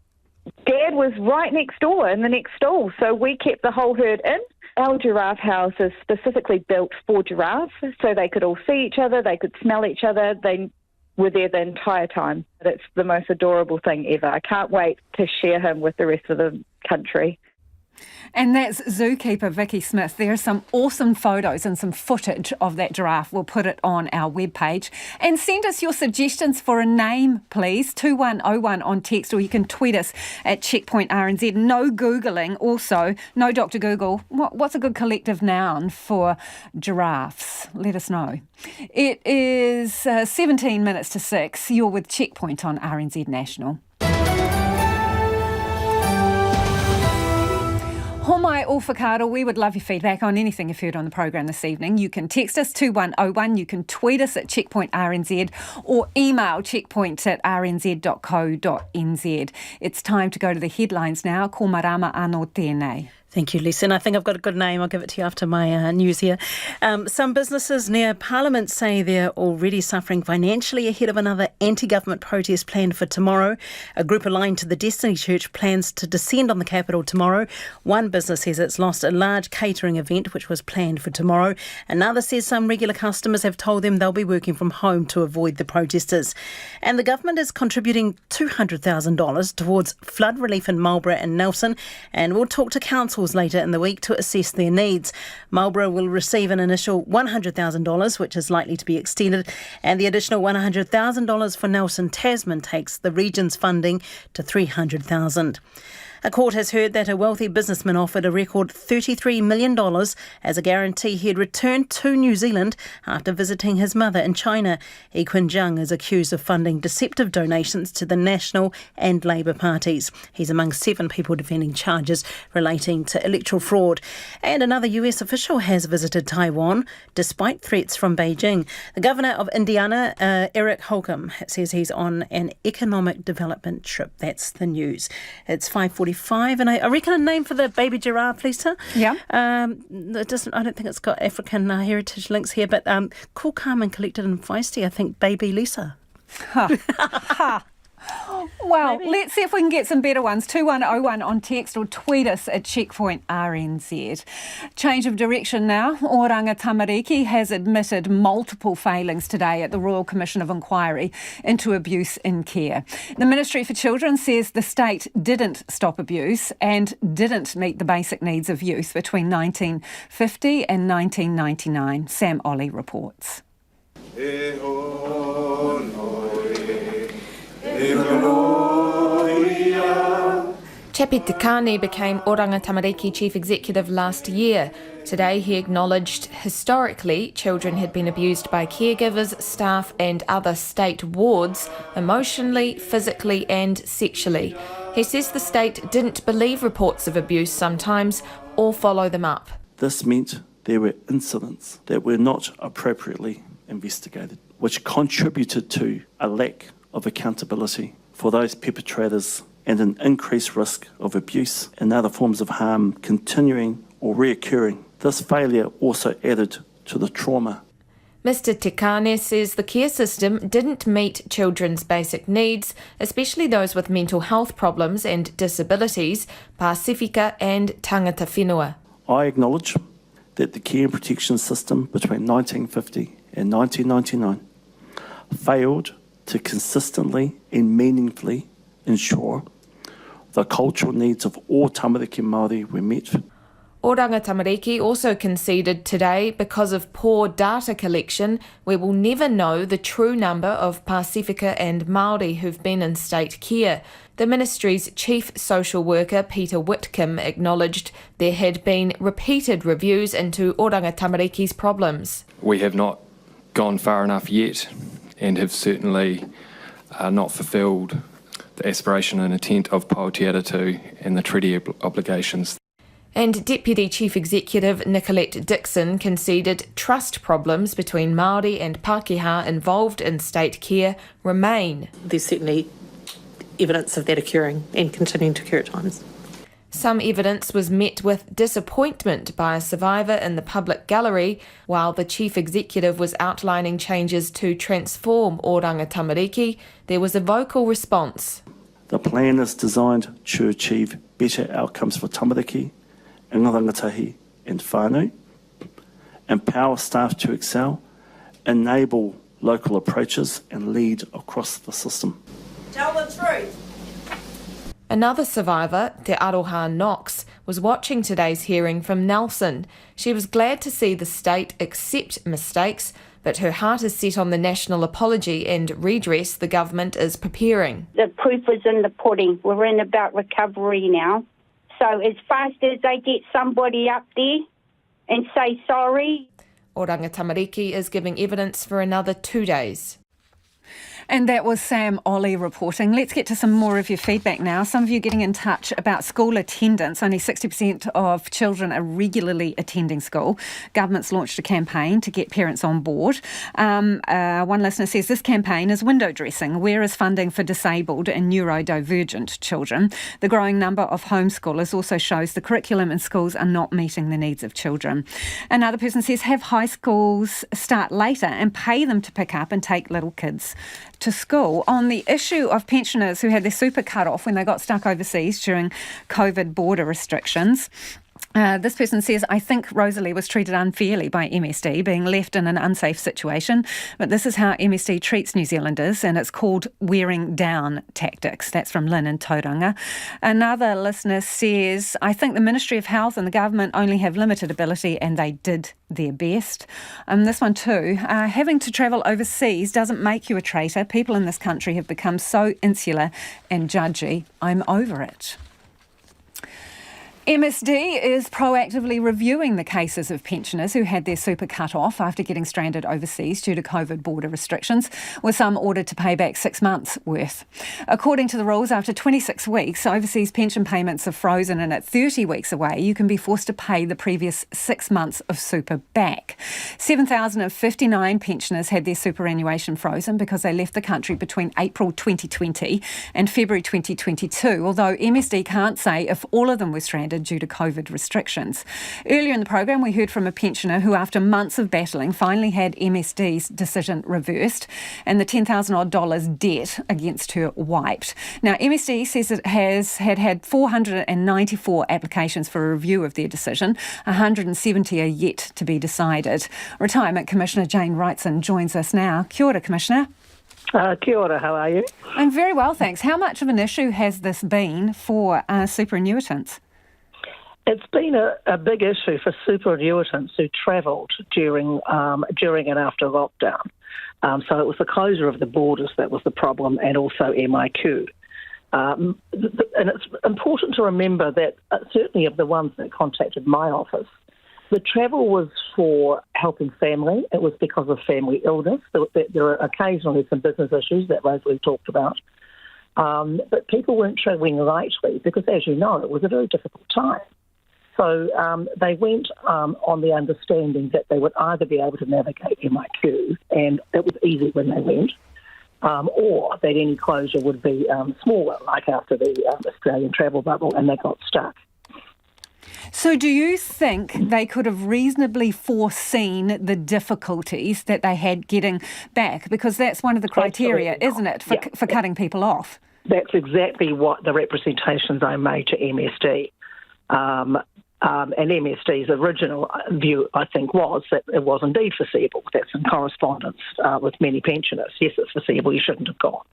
Dad was right next door in the next stall, so we kept the whole herd in. Our giraffe house is specifically built for giraffes, so they could all see each other, they could smell each other, they were there the entire time. It's the most adorable thing ever. I can't wait to share him with the rest of the country. And that's zookeeper Vicky Smith. There are some awesome photos and some footage of that giraffe. We'll put it on our webpage. And send us your suggestions for a name, please. 2101 on text, or you can tweet us at Checkpoint RNZ. No Googling. Also, no Dr. Google. What's a good collective noun for giraffes? Let us know. It is 17 minutes to 6. You're with Checkpoint on RNZ National. Homai o whakaaro, we would love your feedback on anything you've heard on the programme this evening. You can text us 2101, you can tweet us at Checkpoint RNZ or email checkpoint@rnz.co.nz. It's time to go to the headlines now. Ko marama anō tēnei. Thank you, Lisa. And I think I've got a good name. I'll give it to you after my news here. Some businesses near Parliament say they're already suffering financially ahead of another anti-government protest planned for tomorrow. A group aligned to the Destiny Church plans to descend on the capital tomorrow. One business says it's lost a large catering event which was planned for tomorrow. Another says some regular customers have told them they'll be working from home to avoid the protesters. And the government is contributing $200,000 towards flood relief in Marlborough and Nelson. And we'll talk to councils later in the week to assess their needs. Marlborough will receive an initial $100,000, which is likely to be extended, and the additional $100,000 for Nelson Tasman takes the region's funding to $300,000. A court has heard that a wealthy businessman offered a record $33 million as a guarantee he'd return to New Zealand after visiting his mother in China. Yi Kun-jung is accused of funding deceptive donations to the National and Labour parties. He's among 7 people defending charges relating to electoral fraud. And another US official has visited Taiwan despite threats from Beijing. The governor of Indiana, Eric Holcomb, says he's on an economic development trip. That's the news. It's 5:45. And I reckon a name for the baby giraffe, Lisa. Yeah. It doesn't. I don't think it's got African heritage links here, but cool, calm and collected and feisty. I think baby Lisa. Well, let's see if we can get some better ones. 2101 on text or tweet us at Checkpoint RNZ. Change of direction now. Oranga Tamariki has admitted multiple failings today at the Royal Commission of Inquiry into abuse in care. The Ministry for Children says the state didn't stop abuse and didn't meet the basic needs of youth between 1950 and 1999. Sam Ollie reports. Chapi Tikani became Oranga Tamariki Chief Executive last year. Today he acknowledged historically children had been abused by caregivers, staff and other state wards, emotionally, physically and sexually. He says the state didn't believe reports of abuse sometimes or follow them up. This meant there were incidents that were not appropriately investigated, which contributed to a lack of accountability for those perpetrators and an increased risk of abuse and other forms of harm continuing or reoccurring. This failure also added to the trauma. Mr Tekane says the care system didn't meet children's basic needs, especially those with mental health problems and disabilities, Pasifika and tangata whenua. I acknowledge that the care and protection system between 1950 and 1999 failed to consistently and meaningfully ensure the cultural needs of all tamariki Māori were met. Oranga Tamariki also conceded today because of poor data collection, we will never know the true number of Pasifika and Māori who've been in state care. The ministry's chief social worker, Peter Whitcomb, acknowledged there had been repeated reviews into Oranga Tamariki's problems. We have not gone far enough yet and have certainly not fulfilled the aspiration and intent of Paotiara 2 and the treaty obligations. And Deputy Chief Executive Nicolette Dixon conceded trust problems between Māori and Pākehā involved in state care remain. There's certainly evidence of that occurring and continuing to occur at times. Some evidence was met with disappointment by a survivor in the public gallery while the Chief Executive was outlining changes to transform Oranga Tamariki. There was a vocal response. The plan is designed to achieve better outcomes for tamariki, inga rangatahi and whānau, empower staff to excel, enable local approaches and lead across the system. Tell the truth. Another survivor, Te Aroha Knox, was watching today's hearing from Nelson. She was glad to see the state accept mistakes, but her heart is set on the national apology and redress the government is preparing. The proof is in the pudding. We're in about recovery now. So as fast as they get somebody up there and say sorry. Oranga Tamariki is giving evidence for another 2 days. And that was Sam Ollie reporting. Let's get to some more of your feedback now. Some of you getting in touch about school attendance. Only 60% of children are regularly attending school. Government's launched a campaign to get parents on board. One listener says this campaign is window dressing. Where is funding for disabled and neurodivergent children? The growing number of homeschoolers also shows the curriculum in schools are not meeting the needs of children. Another person says have high schools start later and pay them to pick up and take little kids to school. On the issue of pensioners who had their super cut off when they got stuck overseas during COVID border restrictions, this person says, I think Rosalie was treated unfairly by MSD, being left in an unsafe situation. But this is how MSD treats New Zealanders, and it's called wearing down tactics. That's from Lynn in Tauranga. Another listener says, I think the Ministry of Health and the government only have limited ability, and they did their best. This one too, having to travel overseas doesn't make you a traitor. People in this country have become so insular and judgy. I'm over it. MSD is proactively reviewing the cases of pensioners who had their super cut off after getting stranded overseas due to COVID border restrictions, with some ordered to pay back 6 months' worth. According to the rules, after 26 weeks, overseas pension payments are frozen, and at 30 weeks away, you can be forced to pay the previous 6 months of super back. 7,059 pensioners had their superannuation frozen because they left the country between April 2020 and February 2022, although MSD can't say if all of them were stranded due to COVID restrictions. Earlier in the program, we heard from a pensioner who, after months of battling, finally had MSD's decision reversed and the $10,000 debt against her wiped. Now, MSD says it has had 494 applications for a review of their decision. 170 are yet to be decided. Retirement Commissioner Jane Wrightson joins us now. Kia ora, Commissioner. Kia ora, how are you? I'm very well, thanks. How much of an issue has this been for superannuitants? It's been a big issue for superannuitants who travelled during and after lockdown. So it was the closure of the borders that was the problem, and also MIQ. And it's important to remember that certainly of the ones that contacted my office, the travel was for helping family. It was because of family illness. There are occasionally some business issues that Rosalie talked about. But people weren't travelling lightly because, as you know, it was a very difficult time. So they went on the understanding that they would either be able to navigate MIQ, and it was easy when they went, or that any closure would be smaller, like after the Australian travel bubble, and they got stuck. So do you think they could have reasonably foreseen the difficulties that they had getting back? Because that's one of the criteria, isn't it, for cutting people off? That's exactly what the representations I made to MSD. And MSD's original view, I think, was that it was indeed foreseeable. That's in correspondence with many pensioners. Yes, it's foreseeable, you shouldn't have gone.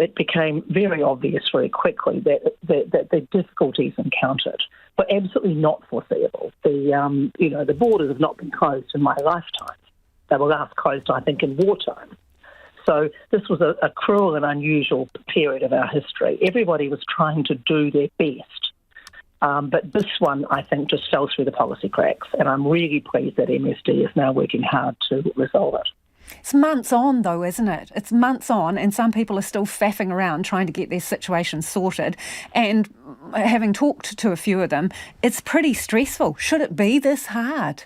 It became very obvious very quickly that the difficulties encountered were absolutely not foreseeable. The borders have not been closed in my lifetime. They were last closed, I think, in wartime. So this was a cruel and unusual period of our history. Everybody was trying to do their best. But this one, I think, just fell through the policy cracks, and I'm really pleased that MSD is now working hard to resolve it. It's months on, though, isn't it? It's months on, and some people are still faffing around trying to get their situation sorted. And having talked to a few of them, it's pretty stressful. Should it be this hard?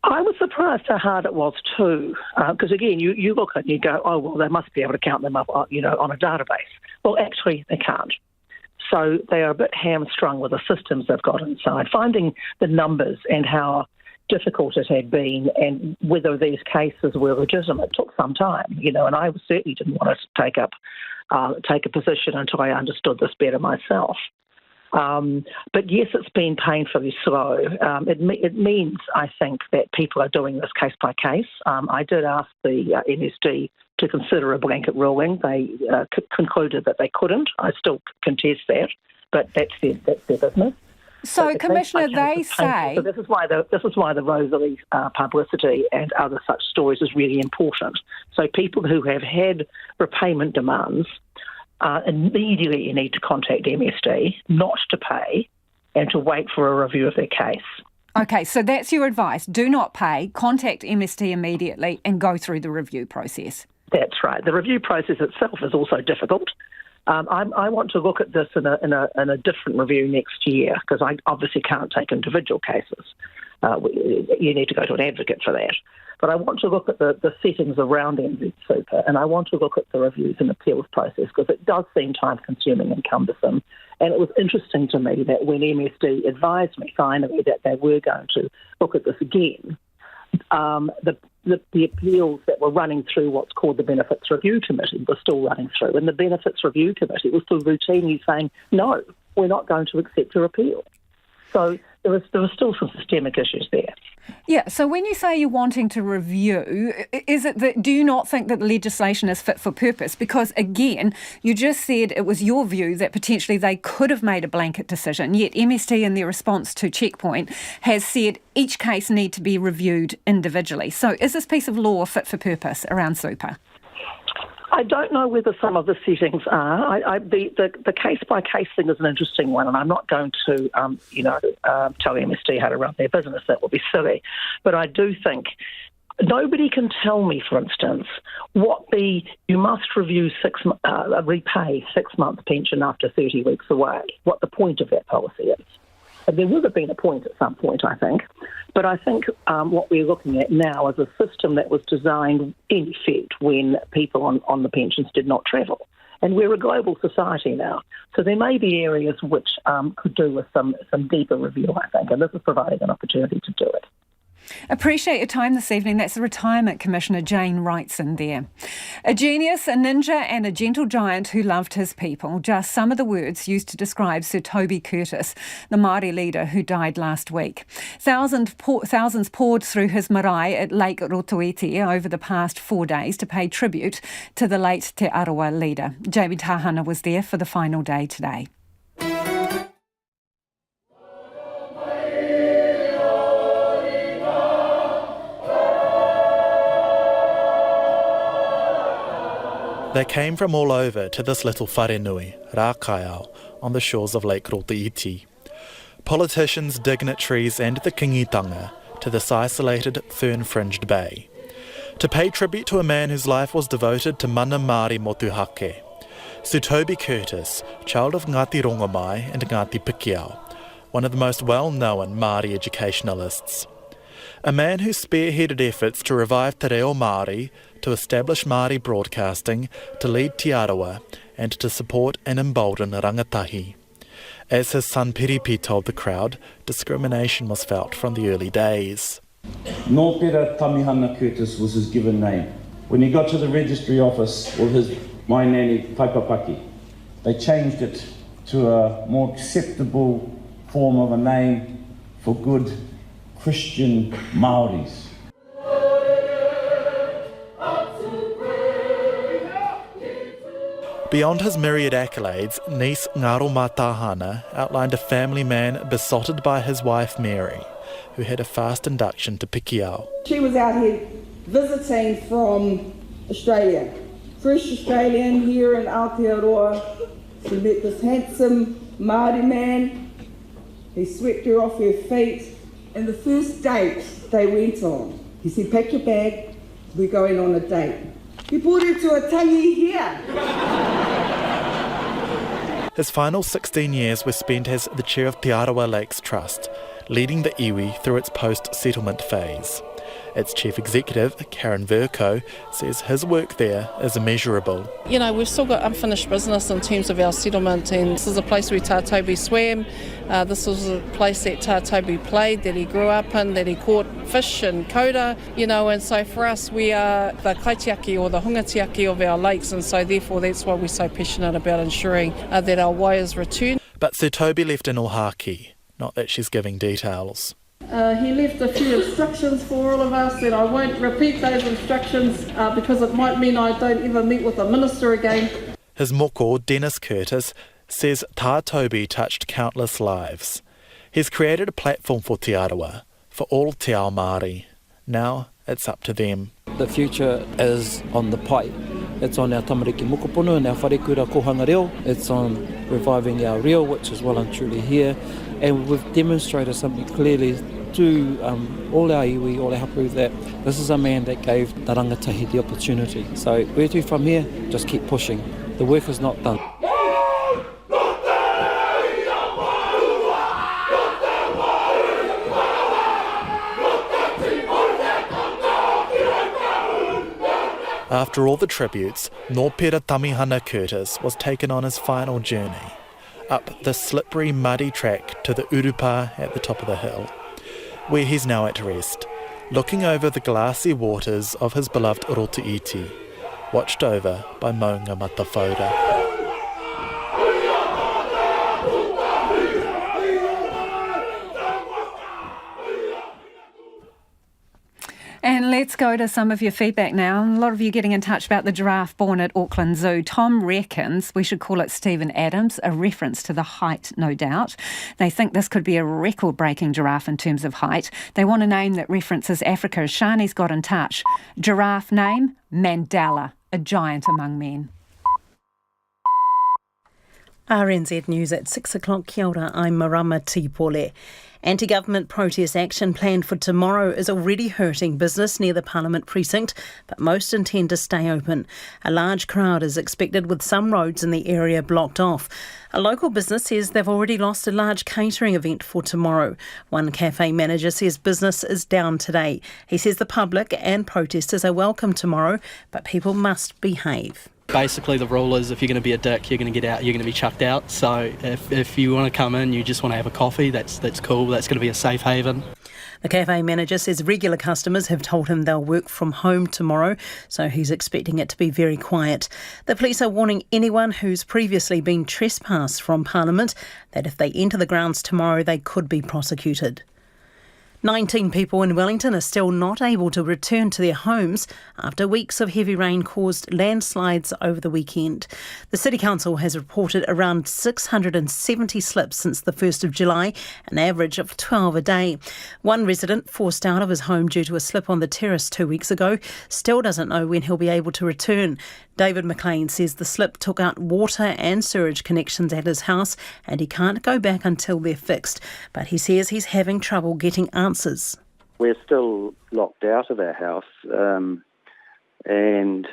I was surprised how hard it was too, because again, you look at it and you go, oh, well, they must be able to count them up, on a database. Well, actually, they can't. So they are a bit hamstrung with the systems they've got inside. Finding the numbers and how difficult it had been and whether these cases were legitimate took some time, and I certainly didn't want to take a position until I understood this better myself. But yes, it's been painfully slow. It means, I think, that people are doing this case by case. I did ask the MSD to consider a blanket ruling. They concluded that they couldn't. I still contest that, but that's their business. So, Commissioner, they say... So this is why the Rosalie publicity and other such stories is really important. So people who have had repayment demands immediately need to contact MSD, not to pay, and to wait for a review of their case. Okay, so that's your advice. Do not pay, contact MSD immediately and go through the review process. That's right. The review process itself is also difficult. I want to look at this in a different review next year, because I obviously can't take individual cases. You need to go to an advocate for that. But I want to look at the settings around NZ Super, and I want to look at the reviews and appeals process, because it does seem time-consuming and cumbersome. And it was interesting to me that when MSD advised me finally that they were going to look at this again, the appeals that were running through what's called the Benefits Review Committee were still running through. And the Benefits Review Committee was still routinely saying, no, we're not going to accept your appeal. So there was still some systemic issues there. Yeah, so when you say you're wanting to review, is it that, do you not think that the legislation is fit for purpose? Because, again, you just said it was your view that potentially they could have made a blanket decision, yet MSD in their response to Checkpoint has said each case need to be reviewed individually. So is this piece of law fit for purpose around super? I don't know whether some of the settings are. The case-by-case thing is an interesting one, and I'm not going to, tell MSD how to run their business. That would be silly. But I do think nobody can tell me, for instance, you must repay 6 months pension after 30 weeks away, what the point of that policy is. And there would have been a point at some point, I think. But I think what we're looking at now is a system that was designed, in effect, when people on the pensions did not travel. And we're a global society now. So there may be areas which could do with some deeper review, I think. And this is providing an opportunity to do it. Appreciate your time this evening. That's the Retirement Commissioner Jane Wrightson there. A genius, a ninja and a gentle giant who loved his people. Just some of the words used to describe Sir Toby Curtis, the Māori leader who died last week. Thousands poured through his marae at Lake Rotoiti over the past 4 days to pay tribute to the late Te Arawa leader. Jamie Tahana was there for the final day today. They came from all over to this little wharenui, Rākaiao, on the shores of Lake Rotoiti. Politicians, dignitaries and the kingitanga to this isolated, fern-fringed bay. To pay tribute to a man whose life was devoted to mana Māori motuhake. Sir Toby Curtis, child of Ngāti Rongomai and Ngāti Pikiao, one of the most well-known Māori educationalists. A man who spearheaded efforts to revive te reo Māori, to establish Māori broadcasting, to lead Te Arawa, and to support and embolden rangatahi. As his son Piripi told the crowd, discrimination was felt from the early days. No Pera Tamihana Curtis was his given name. When he got to the registry office with his my nanny Kaipapaki, they changed it to a more acceptable form of a name for good Christian Māoris. Beyond his myriad accolades, niece Ngaro Matahana outlined a family man besotted by his wife Mary, who had a fast induction to Pikiao. She was out here visiting from Australia. Fresh Australian here in Aotearoa. She met this handsome Māori man. He swept her off her feet. And the first date they went on, he said, pack your bag. we're going on a date. He brought it to a tangi here. His final 16 years were spent as the chair of Te Arawa Lakes Trust, leading the iwi through its post-settlement phase. Its chief executive, Karen Vercoe, says his work there is immeasurable. You know, we've still got unfinished business in terms of our settlement, and this is a place where Toby swam. This was a place that Toby played, that he grew up in, that he caught fish and koura, you know, and so for us we are the kaitiaki or the hungatiaki of our lakes, and so therefore that's why we're so passionate about ensuring that our waias return. But Sir Toby left in Ohaki, not that she's giving details. He left a few instructions for all of us, and I won't repeat those instructions because it might mean I don't ever meet with the minister again. His moko, Dennis Curtis, says Tā Toby touched countless lives. He's created a platform for Te Arawa, for all Te Ao Māori. Now it's up to them. The future is on the pipe. It's on our tamariki mokopono and our wharekura kohanga reo. It's on reviving our reo, which is well and truly here. And we've demonstrated something clearly to all our iwi, all our hapu, that this is a man that gave the rangatahi the opportunity. So where to from here? Just keep pushing. The work is not done. After all the tributes, Nōpera Tamihana Curtis was taken on his final journey, up the slippery, muddy track to the urupa at the top of the hill, where he's now at rest, looking over the glassy waters of his beloved Roto Iti, watched over by Maunga Matawhaura. And let's go to some of your feedback now. A lot of you getting in touch about the giraffe born at Auckland Zoo. Tom reckons we should call it Stephen Adams, a reference to the height, no doubt. They think this could be a record-breaking giraffe in terms of height. They want a name that references Africa. Shani's got in touch. Giraffe name, Mandela, a giant among men. RNZ News at 6 o'clock. Kia ora, I'm Marama Tipole. Anti-government protest action planned for tomorrow is already hurting business near the Parliament precinct, but most intend to stay open. A large crowd is expected with some roads in the area blocked off. A local business says they've already lost a large catering event for tomorrow. One cafe manager says business is down today. He says the public and protesters are welcome tomorrow, but people must behave. Basically, the rule is if you're going to be a dick, you're going to get out, you're going to be chucked out. So if you want to come in, you just want to have a coffee, that's cool. That's going to be a safe haven. The cafe manager says regular customers have told him they'll work from home tomorrow, so he's expecting it to be very quiet. The police are warning anyone who's previously been trespassed from Parliament that if they enter the grounds tomorrow, they could be prosecuted. 19 people in Wellington are still not able to return to their homes after weeks of heavy rain caused landslides over the weekend. The City Council has reported around 670 slips since the 1st of July, an average of 12 a day. One resident forced out of his home due to a slip on the terrace 2 weeks ago still doesn't know when he'll be able to return. David McLean says the slip took out water and sewage connections at his house and he can't go back until they're fixed. But he says he's having trouble getting answers. We're still locked out of our house and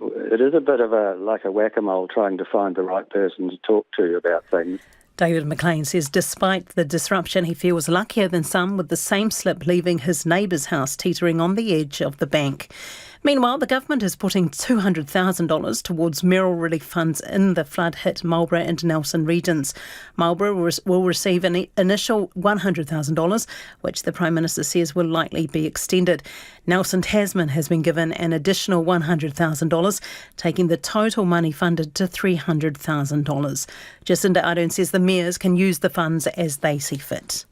it is a bit of a whack-a-mole trying to find the right person to talk to about things. David McLean says despite the disruption, he feels luckier than some with the same slip leaving his neighbour's house teetering on the edge of the bank. Meanwhile, the government is putting $200,000 towards Merrill relief funds in the flood-hit Marlborough and Nelson regions. Marlborough will receive an initial $100,000, which the Prime Minister says will likely be extended. Nelson Tasman has been given an additional $100,000, taking the total money funded to $300,000. Jacinda Ardern says the mayors can use the funds as they see fit.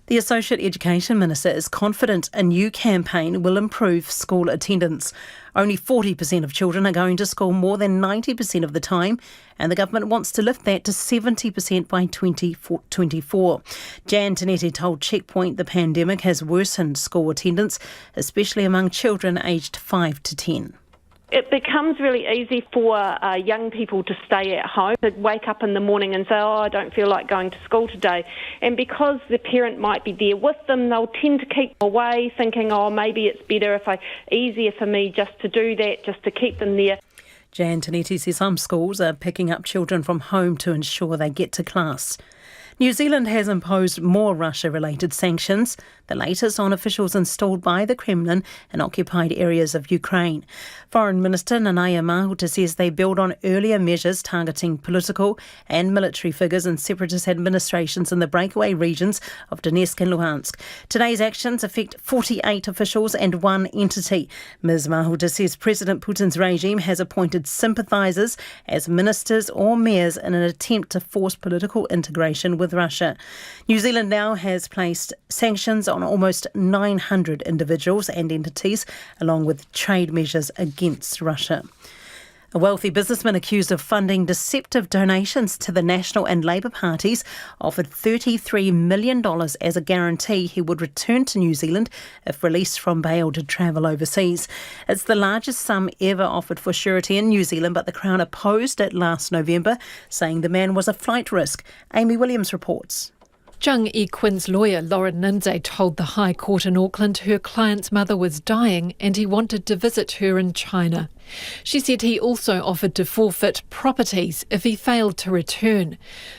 The Associate Education Minister is confident a new campaign will improve school attendance. Only 40% of children are going to school more than 90% of the time, and the government wants to lift that to 70% by 2024. Jan Tinetti told Checkpoint the pandemic has worsened school attendance, especially among children aged 5 to 10. It becomes really easy for young people to stay at home, to wake up in the morning and say, I don't feel like going to school today. And because the parent might be there with them, they'll tend to keep away thinking, maybe it's easier for me just to do that, just to keep them there. Jan Tanetti says some schools are picking up children from home to ensure they get to class. New Zealand has imposed more Russia-related sanctions, the latest on officials installed by the Kremlin in occupied areas of Ukraine. Foreign Minister Nanaia Mahuta says they build on earlier measures targeting political and military figures in separatist administrations in the breakaway regions of Donetsk and Luhansk. Today's actions affect 48 officials and one entity. Ms Mahuta says President Putin's regime has appointed sympathisers as ministers or mayors in an attempt to force political integration with Russia. New Zealand now has placed sanctions on almost 900 individuals and entities, along with trade measures against Russia. A wealthy businessman accused of funding deceptive donations to the National and Labour parties offered $33 million as a guarantee he would return to New Zealand if released from bail to travel overseas. It's the largest sum ever offered for surety in New Zealand, but the Crown opposed it last November, saying the man was a flight risk. Amy Williams reports. Jung E-Quin's lawyer Lauren Ninze told the High Court in Auckland her client's mother was dying and he wanted to visit her in China. She said he also offered to forfeit properties if he failed to return.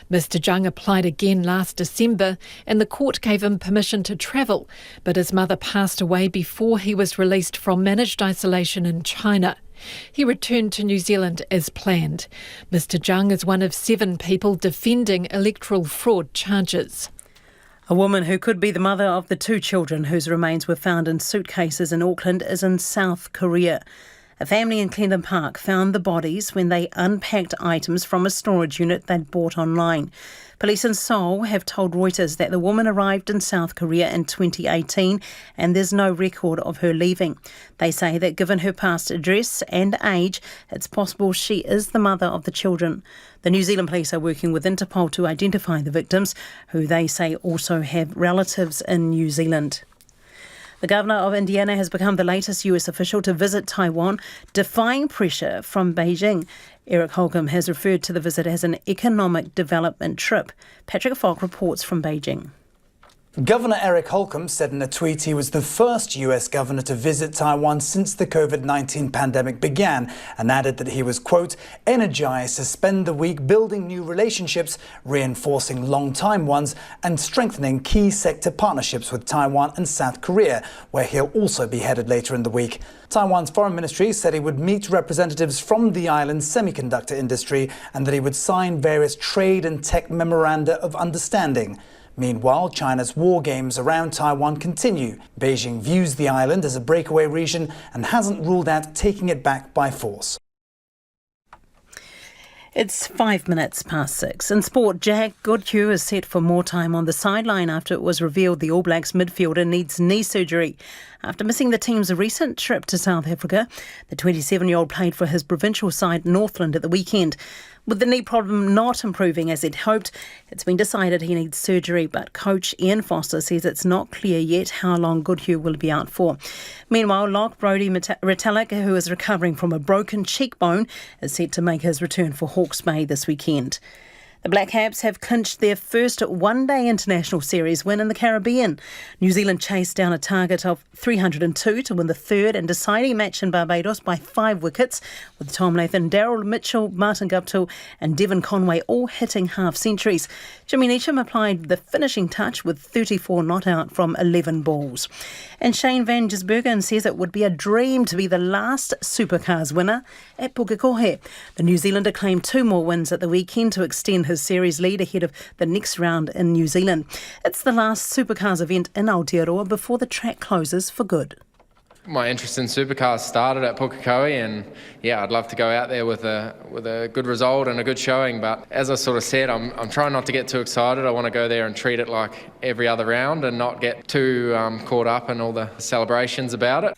Mr Jung applied again last December and the court gave him permission to travel, but his mother passed away before he was released from managed isolation in China. He returned to New Zealand as planned. Mr Jung is one of 7 people defending electoral fraud charges. A woman who could be the mother of the 2 children whose remains were found in suitcases in Auckland is in South Korea. A family in Clendon Park found the bodies when they unpacked items from a storage unit they'd bought online. Police in Seoul have told Reuters that the woman arrived in South Korea in 2018 and there's no record of her leaving. They say that given her past address and age, it's possible she is the mother of the children. The New Zealand police are working with Interpol to identify the victims, who they say also have relatives in New Zealand. The governor of Indiana has become the latest US official to visit Taiwan, defying pressure from Beijing. Eric Holcomb has referred to the visit as an economic development trip. Patrick Falk reports from Beijing. Governor Eric Holcomb said in a tweet he was the first US governor to visit Taiwan since the COVID-19 pandemic began, and added that he was, quote, energized to spend the week building new relationships, reinforcing long-time ones, and strengthening key sector partnerships with Taiwan and South Korea, where he'll also be headed later in the week. Taiwan's foreign ministry said he would meet representatives from the island's semiconductor industry and that he would sign various trade and tech memoranda of understanding. Meanwhile, China's war games around Taiwan continue. Beijing views the island as a breakaway region and hasn't ruled out taking it back by force. It's 5 minutes past 6. In sport, Jack Goodhue is set for more time on the sideline after it was revealed the All Blacks midfielder needs knee surgery. After missing the team's recent trip to South Africa, the 27-year-old played for his provincial side Northland at the weekend. With the knee problem not improving as he'd hoped, it's been decided he needs surgery, but coach Ian Foster says it's not clear yet how long Goodhue will be out for. Meanwhile, lock Brodie Retallick, who is recovering from a broken cheekbone, is set to make his return for Hawke's Bay this weekend. The Black Caps have clinched their first one-day international series win in the Caribbean. New Zealand chased down a target of 302 to win the third and deciding match in Barbados by 5 wickets, with Tom Latham, Daryl Mitchell, Martin Guptill and Devon Conway all hitting half-centuries. Jimmy Neesham applied the finishing touch with 34 not out from 11 balls. And Shane van Gisbergen says it would be a dream to be the last Supercars winner at Pukekohe. The New Zealander claimed 2 more wins at the weekend to extend his series lead ahead of the next round in New Zealand. It's the last Supercars event in Aotearoa before the track closes for good. My interest in supercars started at Pukekohe, and I'd love to go out there with a good result and a good showing, but as I sort of said, I'm trying not to get too excited. I want to go there and treat it like every other round and not get too caught up in all the celebrations about it.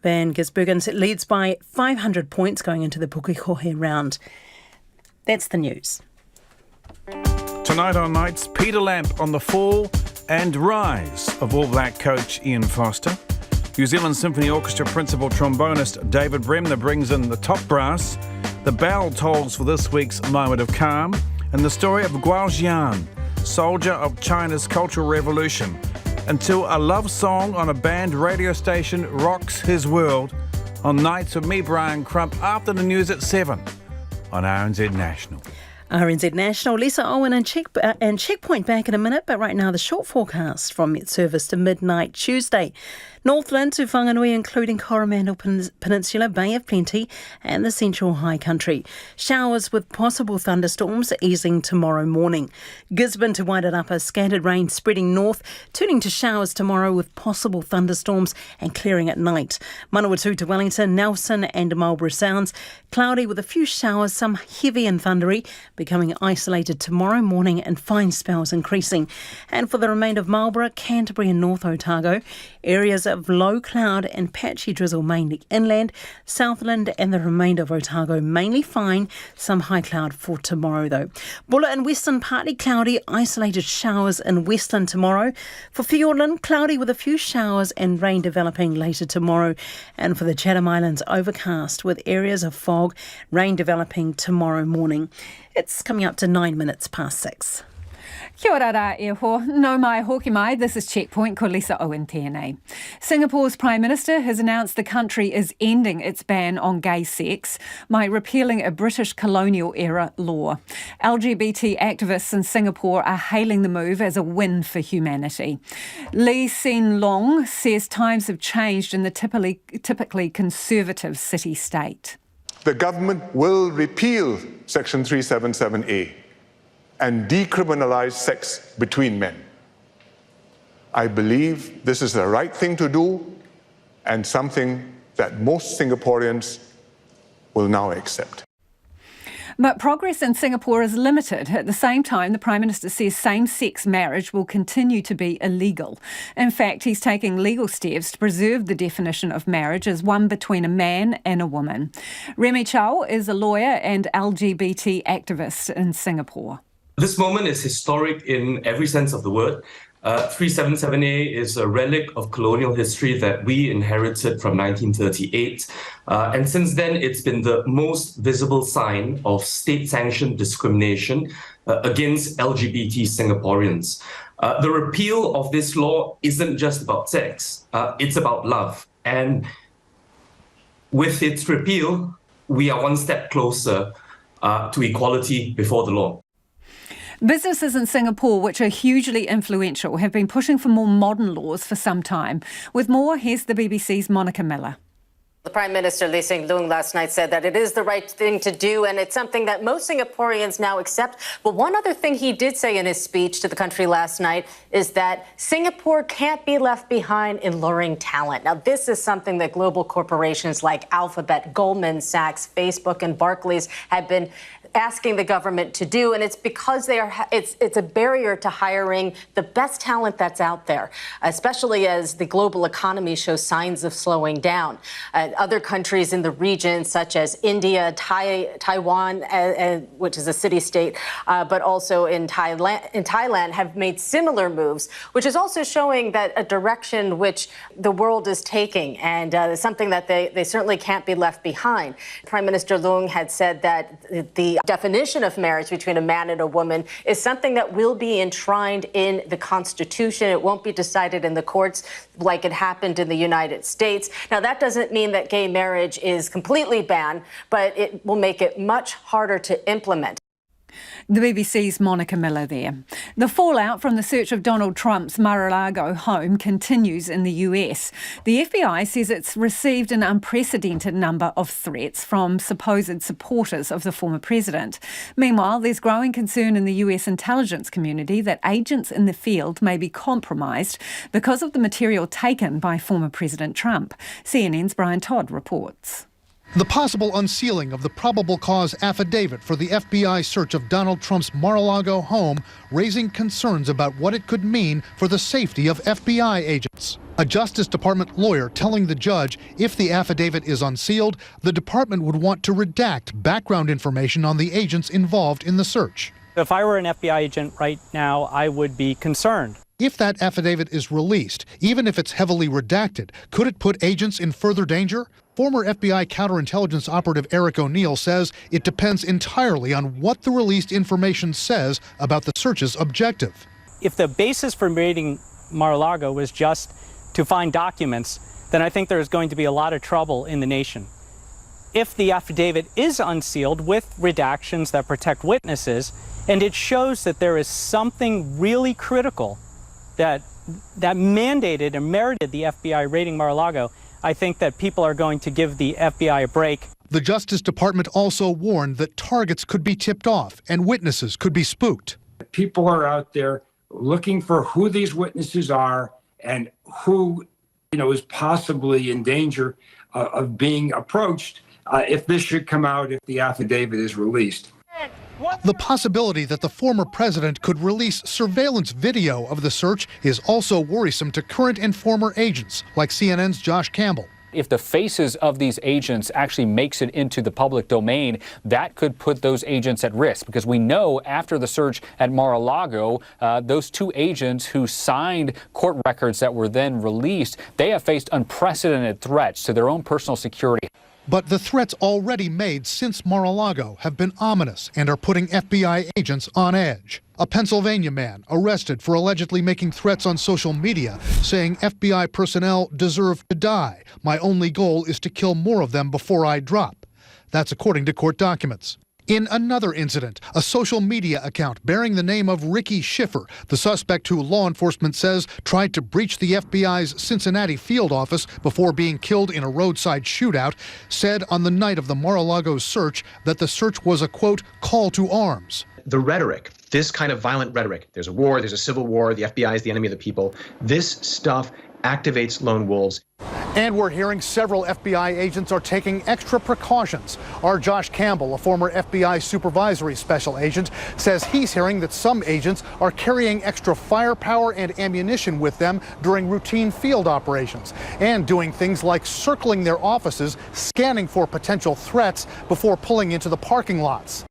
Van Gisbergen leads by 500 points going into the Pukekohe round. That's the news. Tonight on Nights, Peter Lamp on the fall and rise of All Black coach Ian Foster. New Zealand Symphony Orchestra principal trombonist David Bremner brings in the top brass. The bell tolls for this week's moment of calm. And the story of Guo Jian, soldier of China's Cultural Revolution, until a love song on a banned radio station rocks his world on nights with me, Brian Crump, after the news at 7 on RNZ National. RNZ National, Lisa Owen and Checkpoint back in a minute, but right now the short forecast from Met Service to midnight Tuesday. Northland to Whanganui, including Coromandel Peninsula, Bay of Plenty and the Central High Country. Showers with possible thunderstorms easing tomorrow morning. Gisborne to Waitarapa, scattered rain spreading north, turning to showers tomorrow with possible thunderstorms and clearing at night. Manawatu to Wellington, Nelson and Marlborough Sounds, cloudy with a few showers, some heavy and thundery, becoming isolated tomorrow morning and fine spells increasing. And for the remainder of Marlborough, Canterbury and North Otago, areas of low cloud and patchy drizzle mainly inland, Southland and the remainder of Otago mainly fine, some high cloud for tomorrow though. Bulla and Western partly cloudy, isolated showers in Western tomorrow. For Fiordland, cloudy with a few showers and rain developing later tomorrow. And for the Chatham Islands, overcast with areas of fog, rain developing tomorrow morning. It's coming up to 9 minutes past 6. Kia ora rā e ho, no mai hoki mai, this is Checkpoint ko Lisa Owen tēnei. Singapore's Prime Minister has announced the country is ending its ban on gay sex by repealing a British colonial-era law. LGBT activists in Singapore are hailing the move as a win for humanity. Lee Hsien Loong says times have changed in the typically conservative city-state. The government will repeal Section 377A and decriminalise sex between men. I believe this is the right thing to do and something that most Singaporeans will now accept. But progress in Singapore is limited. At the same time, the Prime Minister says same-sex marriage will continue to be illegal. In fact, he's taking legal steps to preserve the definition of marriage as one between a man and a woman. Remy Chow is a lawyer and LGBT activist in Singapore. This moment is historic in every sense of the word. 377A is a relic of colonial history that we inherited from 1938. And since then, it's been the most visible sign of state-sanctioned discrimination against LGBT Singaporeans. The repeal of this law isn't just about sex, it's about love. And with its repeal, we are one step closer to equality before the law. Businesses in Singapore, which are hugely influential, have been pushing for more modern laws for some time. With more, here's the BBC's Monica Miller. The Prime Minister Lee Hsien Loong last night said that it is the right thing to do, and it's something that most Singaporeans now accept. But one other thing he did say in his speech to the country last night is that Singapore can't be left behind in luring talent. Now, this is something that global corporations like Alphabet, Goldman Sachs, Facebook, and Barclays have been asking the government to do, and it's because it's a barrier to hiring the best talent that's out there, especially as the global economy shows signs of slowing down. Other countries in the region, such as India, Taiwan, which is a city-state, but also in Thailand, have made similar moves, which is also showing that a direction which the world is taking, and something that they certainly can't be left behind. Prime Minister Loong had said that the definition of marriage between a man and a woman is something that will be enshrined in the Constitution. It won't be decided in the courts like it happened in the United States. Now, that doesn't mean that gay marriage is completely banned, but it will make it much harder to implement. The BBC's Monica Miller there. The fallout from the search of Donald Trump's Mar-a-Lago home continues in the US. The FBI says it's received an unprecedented number of threats from supposed supporters of the former president. Meanwhile, there's growing concern in the US intelligence community that agents in the field may be compromised because of the material taken by former President Trump. CNN's Brian Todd reports. The possible unsealing of the probable cause affidavit for the FBI search of Donald Trump's Mar-a-Lago home, raising concerns about what it could mean for the safety of FBI agents. A Justice Department lawyer telling the judge if the affidavit is unsealed, the department would want to redact background information on the agents involved in the search. If I were an FBI agent right now, I would be concerned. If that affidavit is released, even if it's heavily redacted, could it put agents in further danger? Former FBI counterintelligence operative Eric O'Neill says it depends entirely on what the released information says about the search's objective. If the basis for raiding Mar-a-Lago was just to find documents, then I think there's going to be a lot of trouble in the nation. If the affidavit is unsealed with redactions that protect witnesses, and it shows that there is something really critical that mandated and merited the FBI raiding Mar-a-Lago, I think that people are going to give the FBI a break. The Justice Department also warned that targets could be tipped off and witnesses could be spooked. People are out there looking for who these witnesses are and who, is possibly in danger of being approached if this should come out, if the affidavit is released. The possibility that the former president could release surveillance video of the search is also worrisome to current and former agents, like CNN's Josh Campbell. If the faces of these agents actually makes it into the public domain, that could put those agents at risk, because we know after the search at Mar-a-Lago, those two agents who signed court records that were then released, they have faced unprecedented threats to their own personal security. But the threats already made since Mar-a-Lago have been ominous and are putting FBI agents on edge. A Pennsylvania man arrested for allegedly making threats on social media, saying FBI personnel deserve to die. My only goal is to kill more of them before I drop. That's according to court documents. In another incident, a social media account bearing the name of Ricky Schiffer, the suspect who law enforcement says tried to breach the FBI's Cincinnati field office before being killed in a roadside shootout, said on the night of the Mar-a-Lago search that the search was a, quote, call to arms. The rhetoric, this kind of violent rhetoric, there's a war, there's a civil war, the FBI is the enemy of the people, this stuff activates lone wolves. And we're hearing several FBI agents are taking extra precautions. Our Josh Campbell, a former FBI supervisory special agent, says he's hearing that some agents are carrying extra firepower and ammunition with them during routine field operations and doing things like circling their offices, scanning for potential threats before pulling into the parking lots.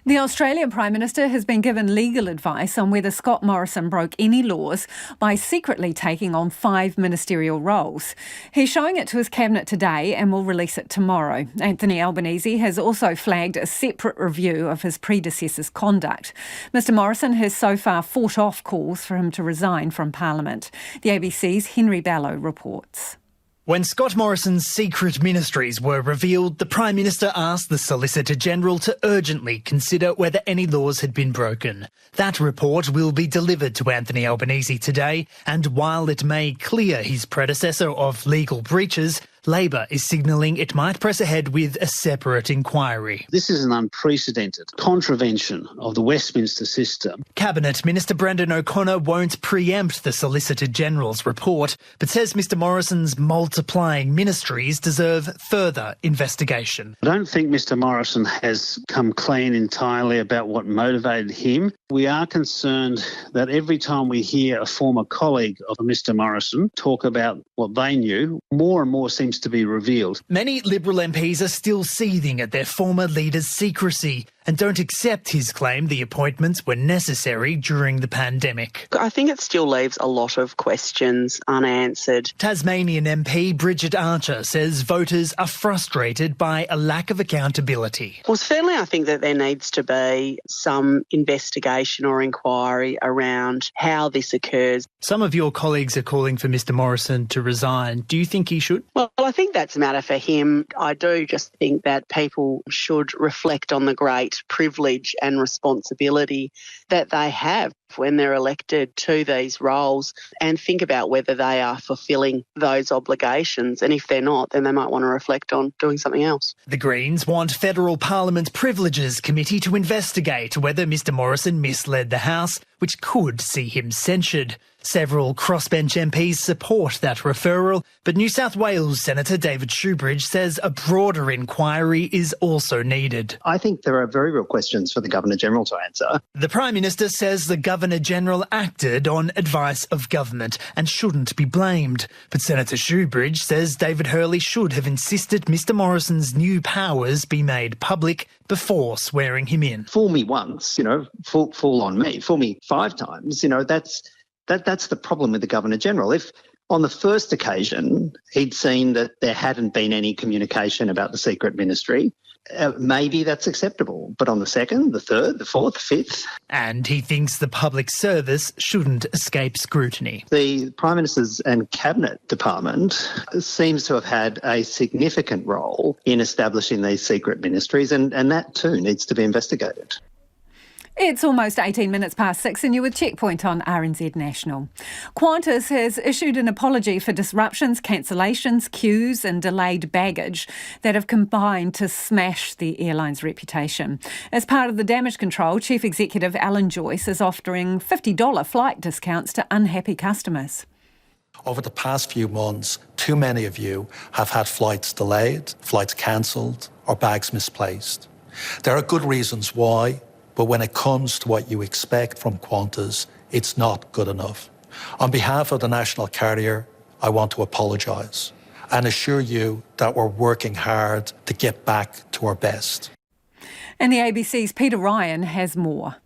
The Australian Prime Minister has been given legal advice on whether Scott Morrison broke any laws by secretly taking on 5 ministerial roles. He's showing it to his cabinet today and will release it tomorrow. Anthony Albanese has also flagged a separate review of his predecessor's conduct. Mr Morrison has so far fought off calls for him to resign from Parliament. The ABC's Henry Ballow reports. When Scott Morrison's secret ministries were revealed, the Prime Minister asked the Solicitor-General to urgently consider whether any laws had been broken. That report will be delivered to Anthony Albanese today, and while it may clear his predecessor of legal breaches, Labor is signalling it might press ahead with a separate inquiry. This is an unprecedented contravention of the Westminster system. Cabinet Minister Brendan O'Connor won't preempt the Solicitor-General's report, but says Mr Morrison's multiplying ministries deserve further investigation. I don't think Mr Morrison has come clean entirely about what motivated him. We are concerned that every time we hear a former colleague of Mr Morrison talk about what they knew, more and more seems to be revealed. Many Liberal MPs are still seething at their former leader's secrecy and don't accept his claim the appointments were necessary during the pandemic. I think it still leaves a lot of questions unanswered. Tasmanian MP Bridget Archer says voters are frustrated by a lack of accountability. Well, certainly I think that there needs to be some investigation or inquiry around how this occurs. Some of your colleagues are calling for Mr Morrison to resign. Do you think he should? Well, I think that's a matter for him. I do just think that people should reflect on the great privilege and responsibility that they have when they're elected to these roles and think about whether they are fulfilling those obligations. And if they're not, then they might want to reflect on doing something else. The Greens want Federal Parliament Privileges Committee to investigate whether Mr Morrison misled the House, which could see him censured. Several crossbench MPs support that referral, but New South Wales Senator David Shoebridge says a broader inquiry is also needed. I think there are very real questions for the Governor-General to answer. The Prime Minister says the Governor-General acted on advice of government and shouldn't be blamed. But Senator Shoebridge says David Hurley should have insisted Mr Morrison's new powers be made public before swearing him in. Fool me once, fall on me. Fool me 5 times, That's the problem with the Governor-General. If on the first occasion he'd seen that there hadn't been any communication about the secret ministry, maybe that's acceptable. But on the second, the third, the fourth, the fifth... And he thinks the public service shouldn't escape scrutiny. The Prime Minister's and Cabinet Department seems to have had a significant role in establishing these secret ministries, and that too needs to be investigated. It's almost 18 minutes past 6 and you're with Checkpoint on RNZ National. Qantas has issued an apology for disruptions, cancellations, queues and delayed baggage that have combined to smash the airline's reputation. As part of the damage control, Chief Executive Alan Joyce is offering $50 flight discounts to unhappy customers. Over the past few months, too many of you have had flights delayed, flights cancelled or bags misplaced. There are good reasons why, but when it comes to what you expect from Qantas, it's not good enough. On behalf of the national carrier, I want to apologise and assure you that we're working hard to get back to our best. And the ABC's Peter Ryan has more.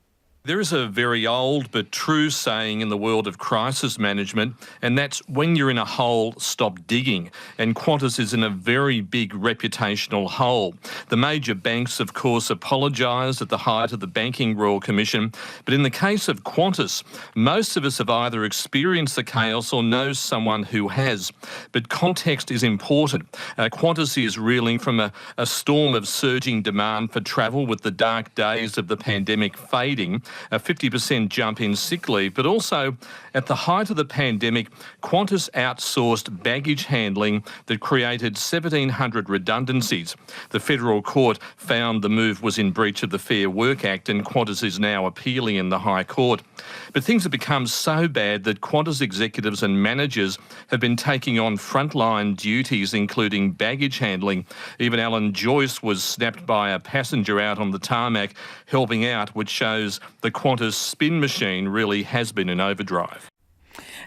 There is a very old but true saying in the world of crisis management, and that's when you're in a hole, stop digging. And Qantas is in a very big reputational hole. The major banks, of course, apologised at the height of the Banking Royal Commission. But in the case of Qantas, most of us have either experienced the chaos or know someone who has. But context is important. Qantas is reeling from a storm of surging demand for travel with the dark days of the pandemic fading. A 50% jump in sick leave, but also at the height of the pandemic, Qantas outsourced baggage handling that created 1,700 redundancies. The federal court found the move was in breach of the Fair Work Act and Qantas is now appealing in the High Court. But things have become so bad that Qantas executives and managers have been taking on frontline duties, including baggage handling. Even Alan Joyce was snapped by a passenger out on the tarmac helping out, which shows the Qantas spin machine really has been in overdrive.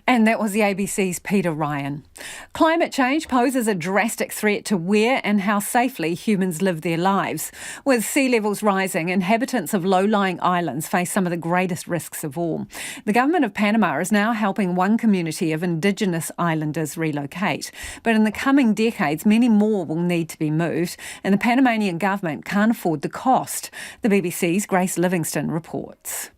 And that was the ABC's Peter Ryan. Climate change poses a drastic threat to where and how safely humans live their lives. With sea levels rising, inhabitants of low-lying islands face some of the greatest risks of all. The government of Panama is now helping one community of Indigenous islanders relocate. But in the coming decades, many more will need to be moved, and the Panamanian government can't afford the cost. The BBC's Grace Livingston reports.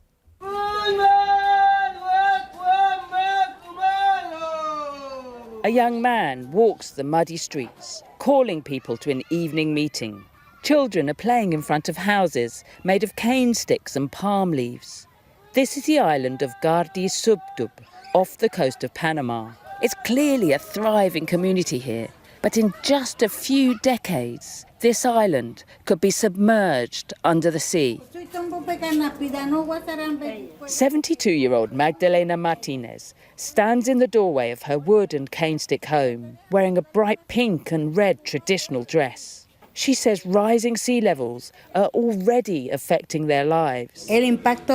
A young man walks the muddy streets, calling people to an evening meeting. Children are playing in front of houses made of cane sticks and palm leaves. This is the island of Gardi Subdub, off the coast of Panama. It's clearly a thriving community here, but in just a few decades, this island could be submerged under the sea. 72-year-old Magdalena Martinez stands in the doorway of her wood and cane stick home, wearing a bright pink and red traditional dress. She says rising sea levels are already affecting their lives. It's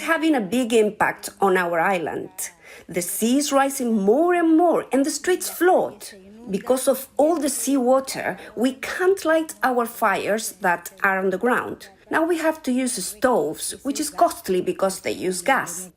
having a big impact on our island. The sea is rising more and more and the streets flood. Because of all the seawater, we can't light our fires that are on the ground. Now we have to use stoves, which is costly because they use gas.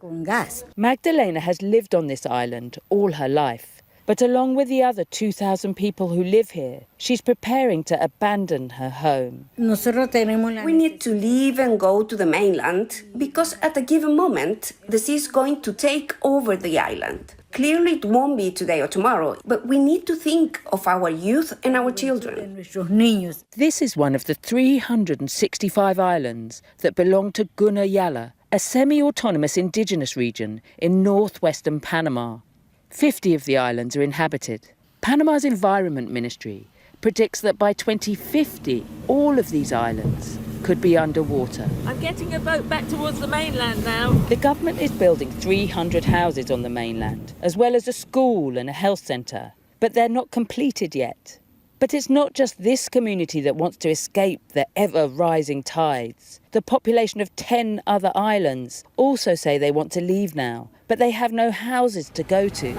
Magdalena has lived on this island all her life. But along with the other 2,000 people who live here, she's preparing to abandon her home. We need to leave and go to the mainland because at a given moment, the sea is going to take over the island. Clearly, it won't be today or tomorrow, but we need to think of our youth and our children. This is one of the 365 islands that belong to Gunayala, a semi-autonomous indigenous region in northwestern Panama. 50 of the islands are inhabited. Panama's Environment Ministry predicts that by 2050, all of these islands could be underwater. I'm getting a boat back towards the mainland now. The government is building 300 houses on the mainland, as well as a school and a health centre, but they're not completed yet. But it's not just this community that wants to escape the ever-rising tides. The population of 10 other islands also say they want to leave now, but they have no houses to go to.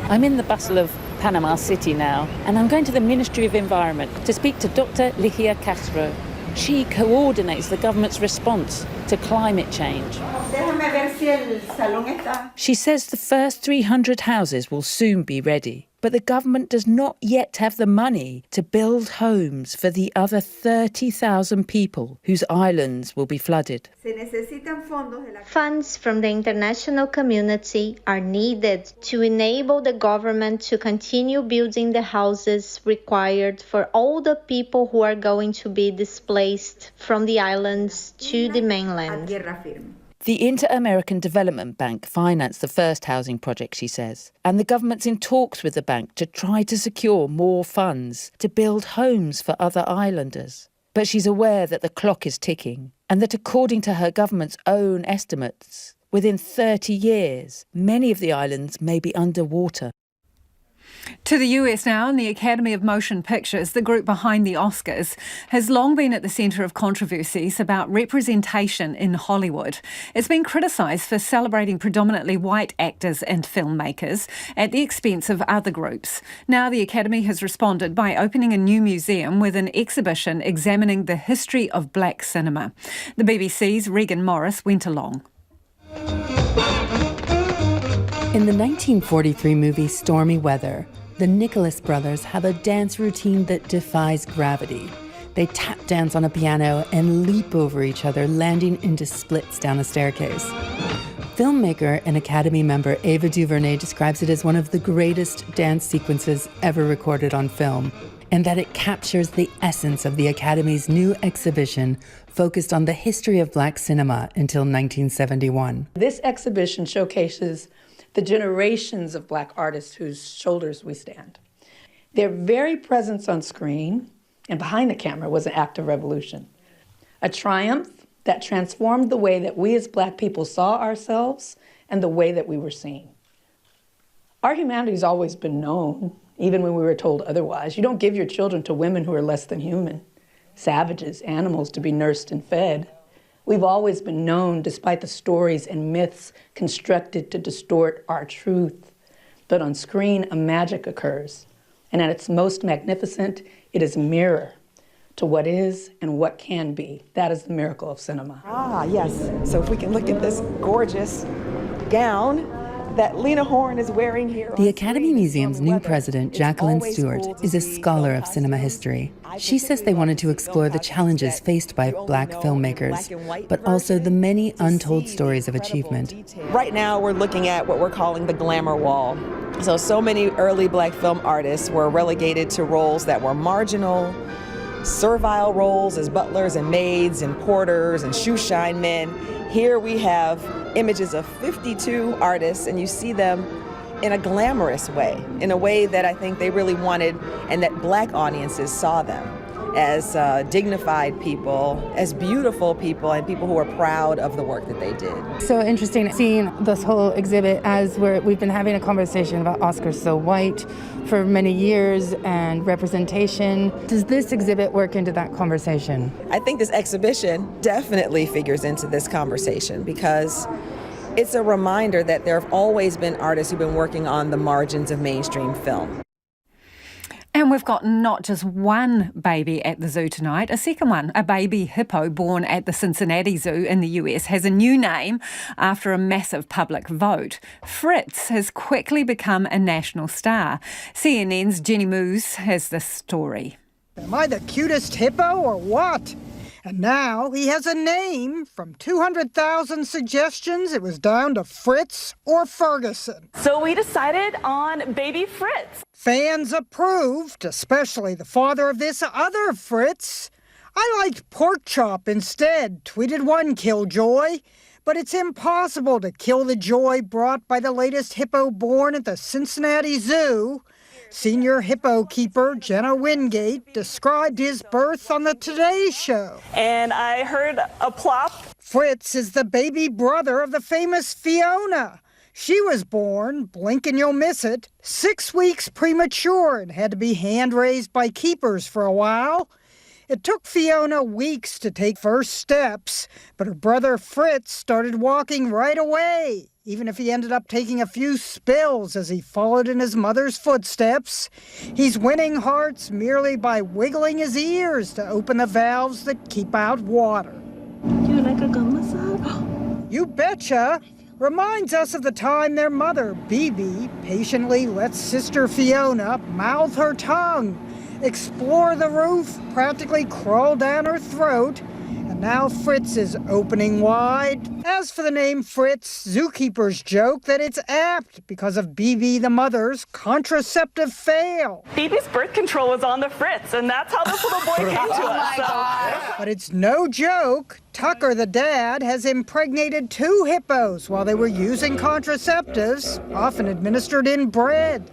I'm in the bustle of Panama City now, and I'm going to the Ministry of Environment to speak to Dr. Ligia Castro. She coordinates the government's response to climate change. She says the first 300 houses will soon be ready, but the government does not yet have the money to build homes for the other 30,000 people whose islands will be flooded. Funds from the international community are needed to enable the government to continue building the houses required for all the people who are going to be displaced from the islands to the mainland. The Inter-American Development Bank financed the first housing project, she says, and the government's in talks with the bank to try to secure more funds to build homes for other islanders. But she's aware that the clock is ticking and that according to her government's own estimates, within 30 years, many of the islands may be underwater. To the US now, and the Academy of Motion Pictures, the group behind the Oscars, has long been at the centre of controversies about representation in Hollywood. It's been criticised for celebrating predominantly white actors and filmmakers at the expense of other groups. Now the Academy has responded by opening a new museum with an exhibition examining the history of black cinema. The BBC's Regan Morris went along. In the 1943 movie Stormy Weather, the Nicholas brothers have a dance routine that defies gravity. They tap dance on a piano and leap over each other, landing into splits down a staircase. Filmmaker and Academy member Ava DuVernay describes it as one of the greatest dance sequences ever recorded on film, and that it captures the essence of the Academy's new exhibition focused on the history of black cinema until 1971. This exhibition showcases the generations of black artists whose shoulders we stand. Their very presence on screen and behind the camera was an act of revolution, a triumph that transformed the way that we as black people saw ourselves and the way that we were seen. Our humanity's always been known, even when we were told otherwise. You don't give your children to women who are less than human, savages, animals to be nursed and fed. We've always been known, despite the stories and myths constructed to distort our truth. But on screen, a magic occurs. And at its most magnificent, it is a mirror to what is and what can be. That is the miracle of cinema. Ah, yes. So if we can look at this gorgeous gown that Lena Horne is wearing here. The Academy Museum's new president, Jacqueline Stewart, is a scholar of cinema history. She says they wanted to explore the challenges faced by black filmmakers, but also the many untold stories of achievement. Right now, we're looking at what we're calling the glamour wall. So many early black film artists were relegated to roles that were marginal, servile roles as butlers and maids and porters and shoe shine men. Here we have images of 52 artists, and you see them in a glamorous way, in a way that I think they really wanted, and that black audiences saw them as dignified people, as beautiful people, and people who are proud of the work that they did. So interesting seeing this whole exhibit as we've been having a conversation about Oscars So White for many years and representation. Does this exhibit work into that conversation? I think this exhibition definitely figures into this conversation because it's a reminder that there have always been artists who've been working on the margins of mainstream film. And we've got not just one baby at the zoo tonight, a second one. A baby hippo born at the Cincinnati Zoo in the US has a new name after a massive public vote. Fritz has quickly become a national star. CNN's Jenny Moose has this story. Am I the cutest hippo or what? And now he has a name. From 200,000 suggestions, it was down to Fritz or Ferguson. So we decided on baby Fritz. Fans approved, especially the father of this other Fritz. I liked pork chop instead, tweeted one killjoy. But it's impossible to kill the joy brought by the latest hippo born at the Cincinnati Zoo. Senior hippo keeper Jenna Wingate described his birth on the Today Show. And I heard a plop. Fritz is the baby brother of the famous Fiona. She was born, blink and you'll miss it, 6 weeks premature and had to be hand-raised by keepers for a while. It took Fiona weeks to take first steps, but her brother Fritz started walking right away, even if he ended up taking a few spills as he followed in his mother's footsteps. He's winning hearts merely by wiggling his ears to open the valves that keep out water. Do you like a gum massage? You betcha! Reminds us of the time their mother, Bibi, patiently lets sister Fiona mouth her tongue, explore the roof, practically crawl down her throat, and now Fritz is opening wide. As for the name Fritz, zookeepers joke that it's apt because of Bibi the mother's contraceptive fail. Bibi's birth control was on the Fritz, and that's how this little boy came to us. But it's no joke. Tucker, the dad, has impregnated 2 hippos while they were using contraceptives, often administered in bread.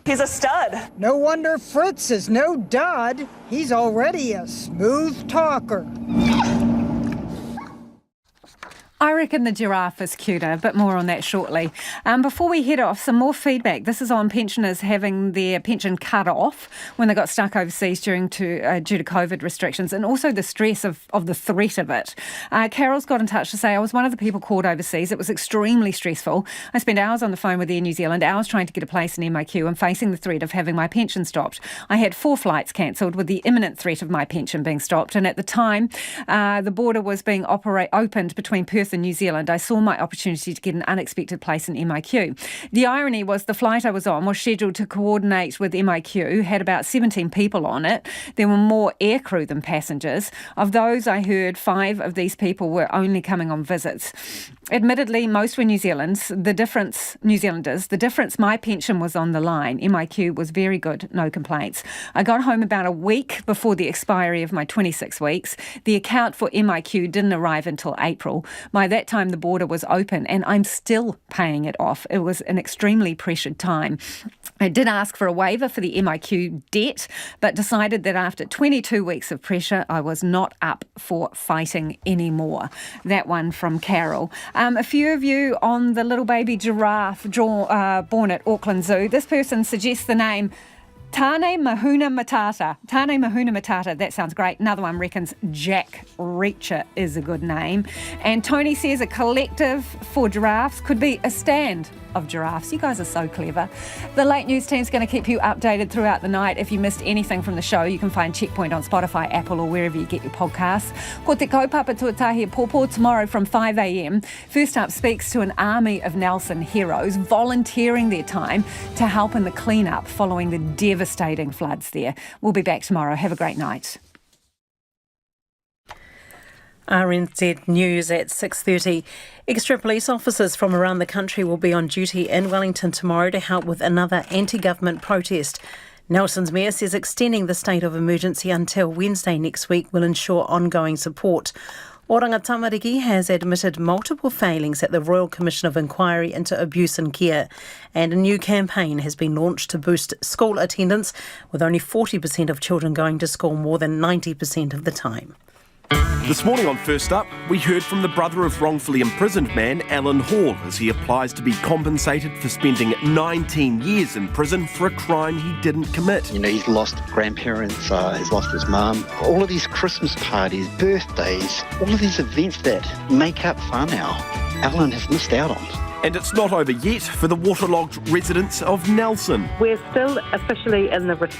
He's a stud. No wonder Fritz is no dud. He's already a smooth talker. I reckon the giraffe is cuter, but more on that shortly. Before we head off, some more feedback. This is on pensioners having their pension cut off when they got stuck overseas due to COVID restrictions, and also the stress of the threat of it. Carol's got in touch to say, I was one of the people called overseas. It was extremely stressful. I spent hours on the phone with Air New Zealand, hours trying to get a place in MIQ and facing the threat of having my pension stopped. I had 4 flights cancelled with the imminent threat of my pension being stopped, and at the time, the border was being opened between Perth and New Zealand. I saw my opportunity to get an unexpected place in MIQ. The irony was the flight I was on was scheduled to coordinate with MIQ, had about 17 people on it. There were more aircrew than passengers. Of those, I heard 5 of these people were only coming on visits. Admittedly, most were New Zealanders. The difference, my pension was on the line. MIQ was very good, no complaints. I got home about a week before the expiry of my 26 weeks. The account for MIQ didn't arrive until April. By that time, the border was open and I'm still paying it off. It was an extremely pressured time. I did ask for a waiver for the MIQ debt, but decided that after 22 weeks of pressure, I was not up for fighting anymore. That one from Carol. A few of you on the little baby giraffe born at Auckland Zoo. This person suggests the name Tane Mahuna Matata. Tane Mahuna Matata, that sounds great. Another one reckons Jack Reacher is a good name. And Tony says a collective for giraffes could be a stand of giraffes. You guys are so clever. The Late News team's going to keep you updated throughout the night. If you missed anything from the show, you can find Checkpoint on Spotify, Apple or wherever you get your podcasts. Ko te kaupapa tuatahi pōpō tomorrow from 5 a.m. First Up speaks to an army of Nelson heroes volunteering their time to help in the clean-up following the devastating floods there. We'll be back tomorrow. Have a great night. RNZ News at 6:30. Extra police officers from around the country will be on duty in Wellington tomorrow to help with another anti-government protest. Nelson's mayor says extending the state of emergency until Wednesday next week will ensure ongoing support. Oranga Tamariki has admitted multiple failings at the Royal Commission of Inquiry into Abuse and Care, and a new campaign has been launched to boost school attendance, with only 40% of children going to school more than 90% of the time. This morning on First Up, we heard from the brother of wrongfully imprisoned man Alan Hall as he applies to be compensated for spending 19 years in prison for a crime he didn't commit. You know, he's lost grandparents, he's lost his mum. All of these Christmas parties, birthdays, all of these events that make up whānau, Alan has missed out on. And it's not over yet for the waterlogged residents of Nelson. We're still officially in the response